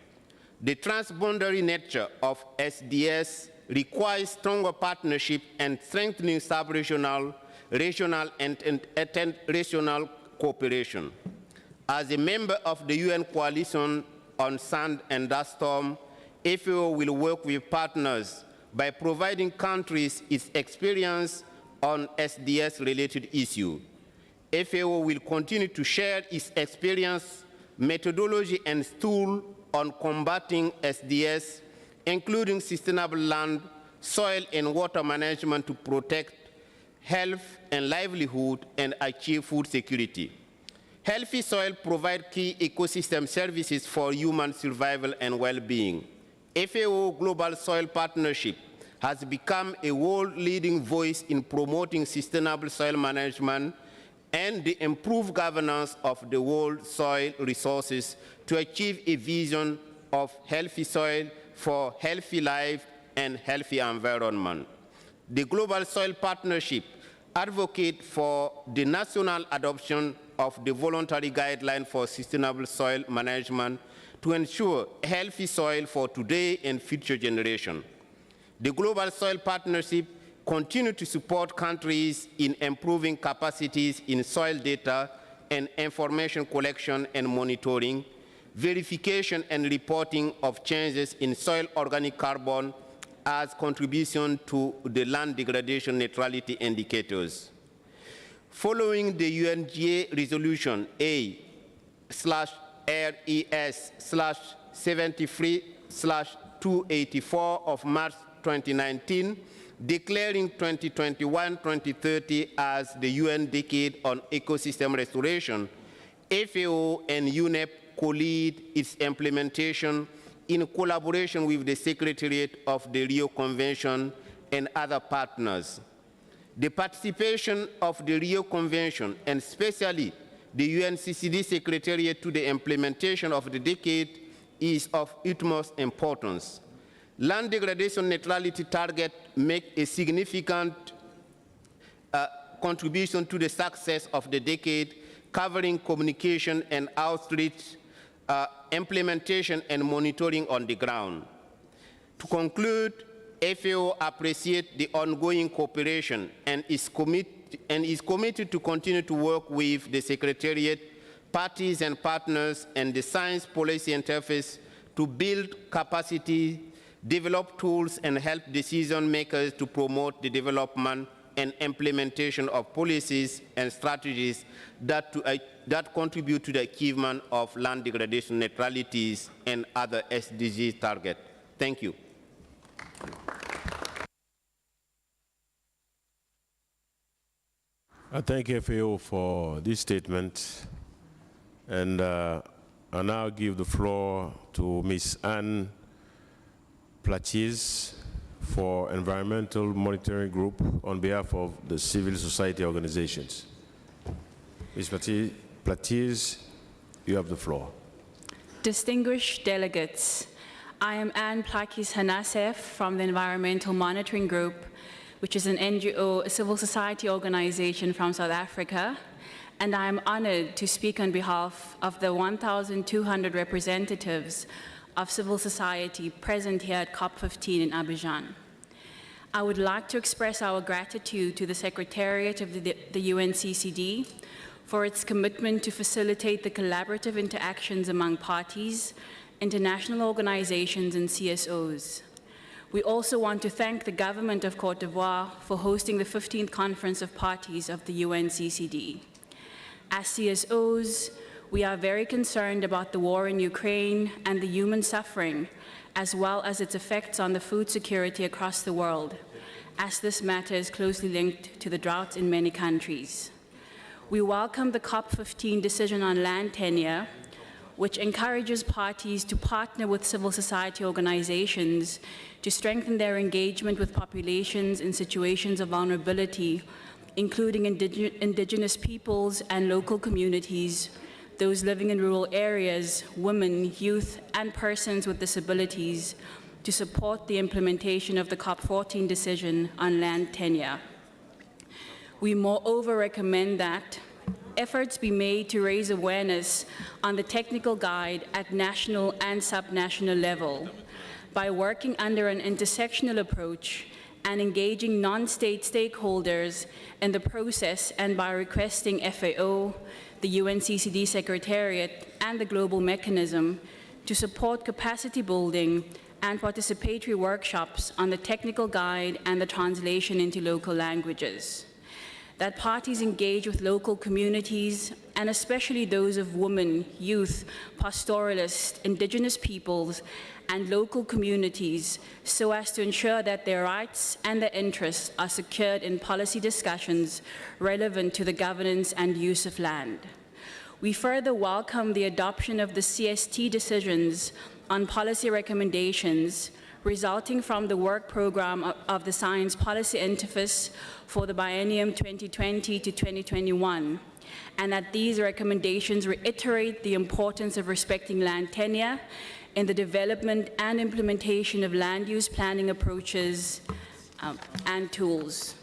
N: The transboundary nature of SDS requires stronger partnership and strengthening sub-regional, regional, and interregional cooperation. As a member of the UN Coalition on Sand and Dust Storm, FAO will work with partners by providing countries its experience on SDS-related issues. FAO will continue to share its experience, methodology, and tools on combating SDS, including sustainable land, soil, and water management to protect health and livelihood and achieve food security. Healthy soil provides key ecosystem services for human survival and well-being. FAO Global Soil Partnership has become a world-leading voice in promoting sustainable soil management and the improved governance of the world's soil resources to achieve a vision of healthy soil for healthy life and healthy environment. The Global Soil Partnership advocates for the national adoption of the voluntary guideline for sustainable soil management to ensure healthy soil for today and future generations. The Global Soil Partnership continues to support countries in improving capacities in soil data and information collection and monitoring, verification and reporting of changes in soil organic carbon as contribution to the land degradation neutrality indicators. Following the UNGA Resolution A/RES/73/284 of March 2019, declaring 2021-2030 as the UN Decade on Ecosystem Restoration, FAO and UNEP co-lead its implementation in collaboration with the Secretariat of the Rio Convention and other partners. The participation of the Rio Convention, and especially the UNCCD Secretariat to the implementation of the decade, is of utmost importance. Land degradation neutrality targets make a significant contribution to the success of the decade, covering communication and outreach, implementation and monitoring on the ground. To conclude, FAO appreciates the ongoing cooperation and is committed to continue to work with the Secretariat, parties and partners, and the Science Policy Interface to build capacity, develop tools, and help decision makers to promote the development and implementation of policies and strategies that contribute to the achievement of land degradation neutralities and other SDG targets. Thank you.
D: I thank FAO for this statement, and I now give the floor to Ms. Anne Platiers for Environmental Monitoring Group on behalf of the civil society organizations. Ms. Platiers, you have the floor.
O: Distinguished delegates, I am Anne Plakis Hanasef from the Environmental Monitoring Group, which is an NGO, a civil society organization from South Africa, and I am honored to speak on behalf of the 1,200 representatives of civil society present here at COP15 in Abidjan. I would like to express our gratitude to the Secretariat of the UNCCD for its commitment to facilitate the collaborative interactions among parties, international organizations, and CSOs. We also want to thank the government of Côte d'Ivoire for hosting the 15th Conference of Parties of the UNCCD. As CSOs, we are very concerned about the war in Ukraine and the human suffering, as well as its effects on the food security across the world, as this matter is closely linked to the droughts in many countries. We welcome the COP15 decision on land tenure, which encourages parties to partner with civil society organizations to strengthen their engagement with populations in situations of vulnerability, including indigenous peoples and local communities, those living in rural areas, women, youth, and persons with disabilities, to support the implementation of the COP14 decision on land tenure. We moreover recommend that efforts be made to raise awareness on the technical guide at national and subnational level by working under an intersectional approach and engaging non-state stakeholders in the process, and by requesting FAO, the UNCCD Secretariat, and the Global Mechanism to support capacity building and participatory workshops on the technical guide and the translation into local languages. That parties engage with local communities, and especially those of women, youth, pastoralists, indigenous peoples, and local communities, so as to ensure that their rights and their interests are secured in policy discussions relevant to the governance and use of land. We further welcome the adoption of the CST decisions on policy recommendations resulting from the work program of the Science Policy Interface for the biennium 2020 to 2021, and that these recommendations reiterate the importance of respecting land tenure in the development and implementation of land use planning approaches and tools.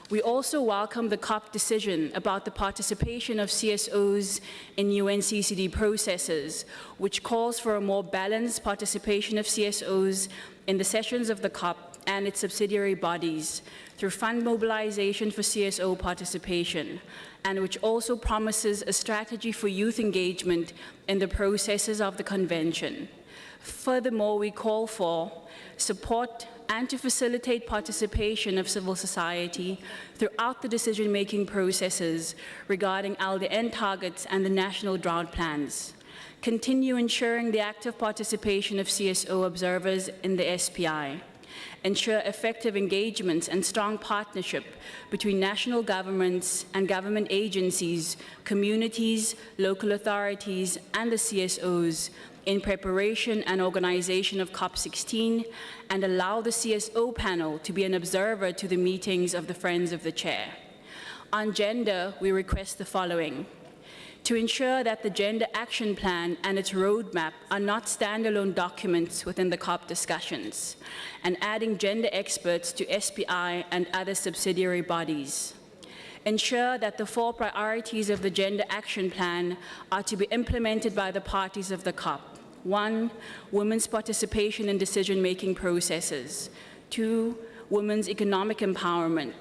O: We also welcome the COP decision about the participation of CSOs in UNCCD processes, which calls for a more balanced participation of CSOs in the sessions of the COP and its subsidiary bodies through fund mobilization for CSO participation, and which also promises a strategy for youth engagement in the processes of the convention. Furthermore, we call for support and to facilitate participation of civil society throughout the decision-making processes regarding LDN targets and the national drought plans. Continue ensuring the active participation of CSO observers in the SPI. Ensure effective engagements and strong partnership between national governments and government agencies, communities, local authorities, and the CSOs in preparation and organization of COP16, and allow the CSO panel to be an observer to the meetings of the Friends of the Chair. On gender, we request the following: to ensure that the Gender Action Plan and its roadmap are not standalone documents within the COP discussions, and adding gender experts to SPI and other subsidiary bodies. Ensure that the 4 priorities of the Gender Action Plan are to be implemented by the parties of the COP. 1, women's participation in decision-making processes. 2, women's economic empowerment.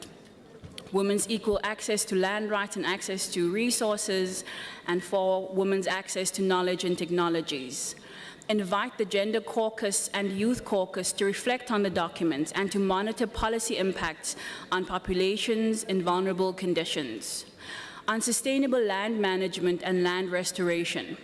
O: Women's equal access to land rights and access to resources. And 4, women's access to knowledge and technologies. Invite the Gender Caucus and Youth Caucus to reflect on the documents and to monitor policy impacts on populations in vulnerable conditions. On sustainable land management and land restoration,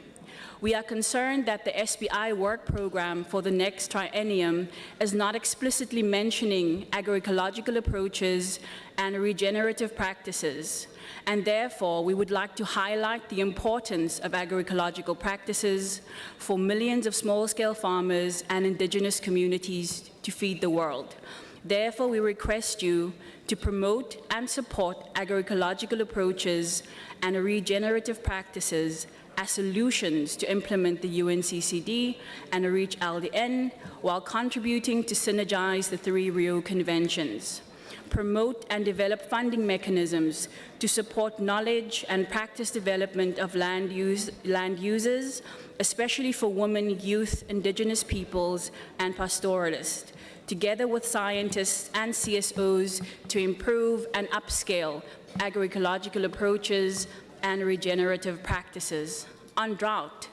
O: we are concerned that the SPI work program for the next triennium is not explicitly mentioning agroecological approaches and regenerative practices, and therefore we would like to highlight the importance of agroecological practices for millions of small-scale farmers and indigenous communities to feed the world. Therefore, we request you to promote and support agroecological approaches and regenerative practices as solutions to implement the UNCCD and reach LDN, while contributing to synergize the 3 Rio Conventions. Promote and develop funding mechanisms to support knowledge and practice development of land users, especially for women, youth, indigenous peoples, and pastoralists, together with scientists and CSOs to improve and upscale agroecological approaches and regenerative practices. On drought,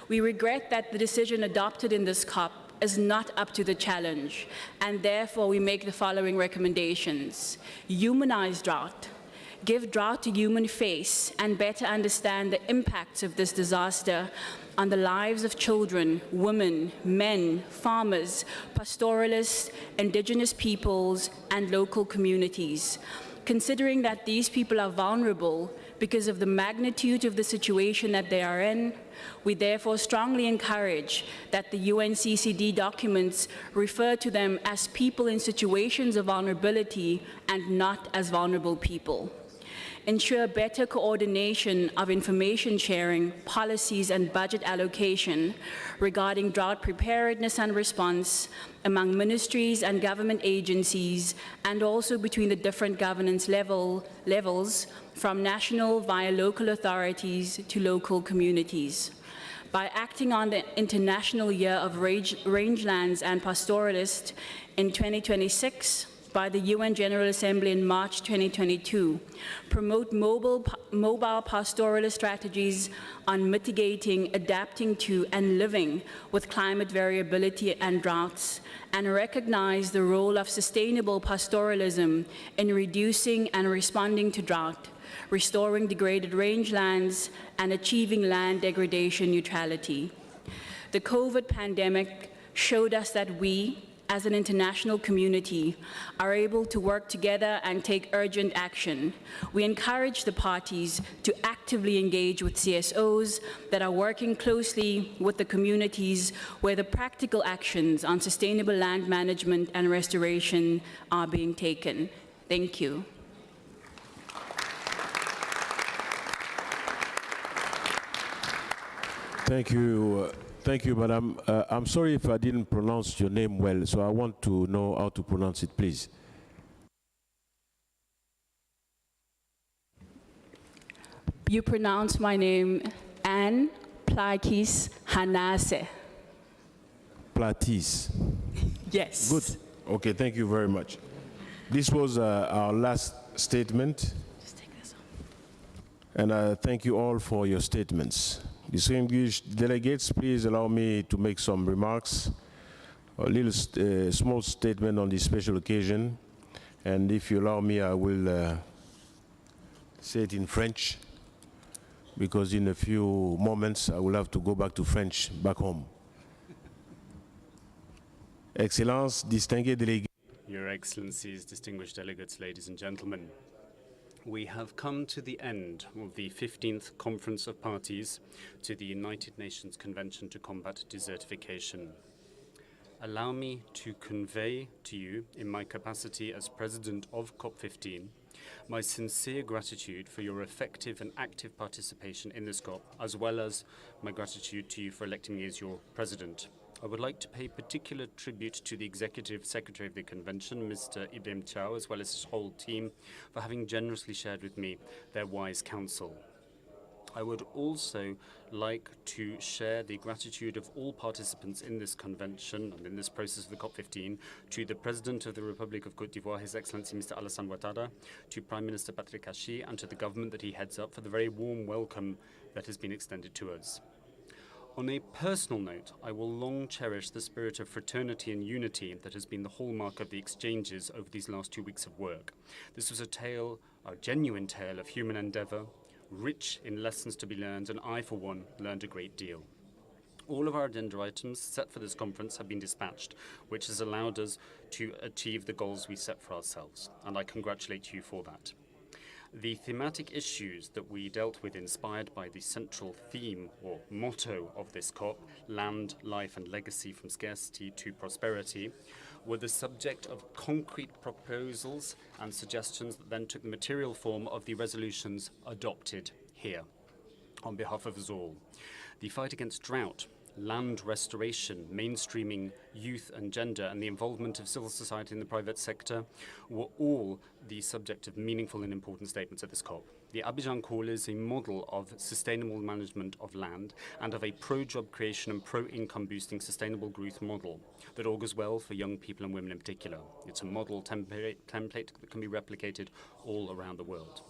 O: we regret that the decision adopted in this COP is not up to the challenge, and therefore we make the following recommendations. Humanize drought. Give drought a human face and better understand the impacts of this disaster on the lives of children, women, men, farmers, pastoralists, indigenous peoples, and local communities. Considering that these people are vulnerable because of the magnitude of the situation that they are in, we therefore strongly encourage that the UNCCD documents refer to them as people in situations of vulnerability and not as vulnerable people. ensure better coordination of information sharing, policies and budget allocation regarding drought preparedness and response among ministries and government agencies, and also between the different governance levels from national via local authorities to local communities. By acting on the International Year of Rangelands and Pastoralists in 2026, by the UN General Assembly in March 2022, promote mobile pastoralist strategies on mitigating, adapting to, and living with climate variability and droughts, and recognize the role of sustainable pastoralism in reducing and responding to drought, restoring degraded rangelands, and achieving land degradation neutrality. The COVID pandemic showed us that we, as an international community, are able to work together and take urgent action. We encourage the parties to actively engage with CSOs that are working closely with the communities where the practical actions on sustainable land management and restoration are being taken. Thank you.
D: Thank you, Madam. I'm sorry if I didn't pronounce your name well, so I want to know how to pronounce it, please.
O: You pronounce my name Anne Plakis Hanase.
D: Platis.
O: Yes.
D: Good. Okay, thank you very much. This was our last statement.
O: Just take this off.
D: And thank you all for your statements. Distinguished delegates, please allow me to make some remarks, a little small statement on this special occasion. And if you allow me, I will say it in French, because in a few moments, I will have to go back to French, back home. Excellences, distingués délégués.
C: Your Excellencies, distinguished delegates, ladies and gentlemen. We have come to the end of the 15th Conference of Parties to the United Nations Convention to Combat Desertification. Allow me to convey to you, in my capacity as President of COP15, my sincere gratitude for your effective and active participation in this COP, as well as my gratitude to you for electing me as your President. I would like to pay particular tribute to the Executive Secretary of the Convention, Mr. Ibem Chao, as well as his whole team, for having generously shared with me their wise counsel. I would also like to share the gratitude of all participants in this convention and in this process of the COP15 to the President of the Republic of Côte d'Ivoire, His Excellency Mr. Alassane Ouattara, to Prime Minister Patrick Hachi, and to the government that he heads up for the very warm welcome that has been extended to us. On a personal note, I will long cherish the spirit of fraternity and unity that has been the hallmark of the exchanges over these last 2 weeks of work. This was a genuine tale of human endeavor, rich in lessons to be learned, and I, for one, learned a great deal. All of our agenda items set for this conference have been dispatched, which has allowed us to achieve the goals we set for ourselves, and I congratulate you for that. The thematic issues that we dealt with, inspired by the central theme or motto of this COP, land, life and legacy from scarcity to prosperity, were the subject of concrete proposals and suggestions that then took the material form of the resolutions adopted here on behalf of us all. The fight against drought, land restoration, mainstreaming youth and gender, and the involvement of civil society in the private sector were all the subject of meaningful and important statements at this COP. The Abidjan Call is a model of sustainable management of land and of a pro-job creation and pro-income boosting sustainable growth model that augurs well for young people and women in particular. It's a model template that can be replicated all around the world.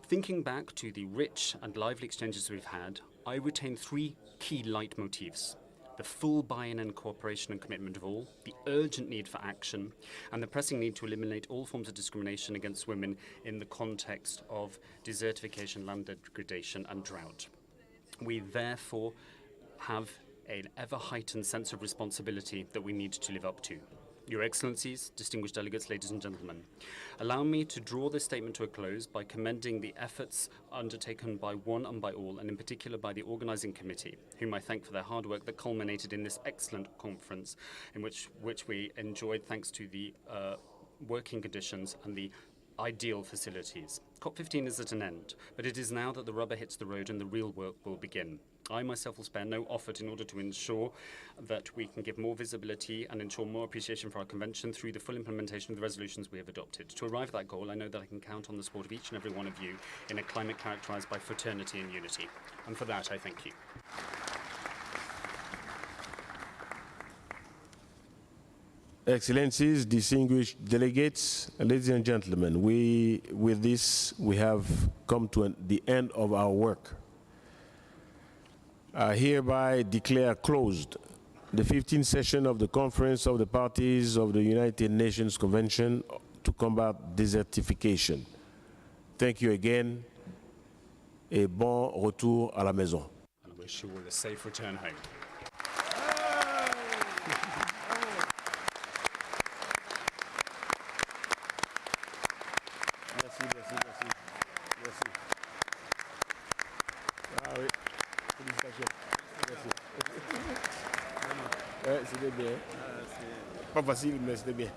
C: Thinking back to the rich and lively exchanges we've had, I retain 3 key leitmotifs: the full buy-in and cooperation and commitment of all, the urgent need for action, and the pressing need to eliminate all forms of discrimination against women in the context of desertification, land degradation, and drought. We therefore have an ever-heightened sense of responsibility that we need to live up to. Your Excellencies, distinguished delegates, ladies and gentlemen, allow me to draw this statement to a close by commending the efforts undertaken by one and by all, and in particular by the Organising Committee, whom I thank for their hard work that culminated in this excellent conference, in which we enjoyed thanks to the working conditions and the ideal facilities. COP15 is at an end, but it is now that the rubber hits the road and the real work will begin. I myself will spare no effort in order to ensure that we can give more visibility and ensure more appreciation for our convention through the full implementation of the resolutions we have adopted. To arrive at that goal, I know that I can count on the support of each and every one of you in a climate characterized by fraternity and unity. And for that, I thank you.
D: Excellencies, distinguished delegates, ladies and gentlemen, with this, we have come to the end of our work. I hereby declare closed the 15th session of the Conference of the Parties of the United Nations Convention to Combat Desertification. Thank you again, et bon retour à la maison.
C: And I wish you all a safe return home.
D: Merci. Ah oui, félicitations. Merci. Ouais, c'était bien. Pas facile, mais c'était bien.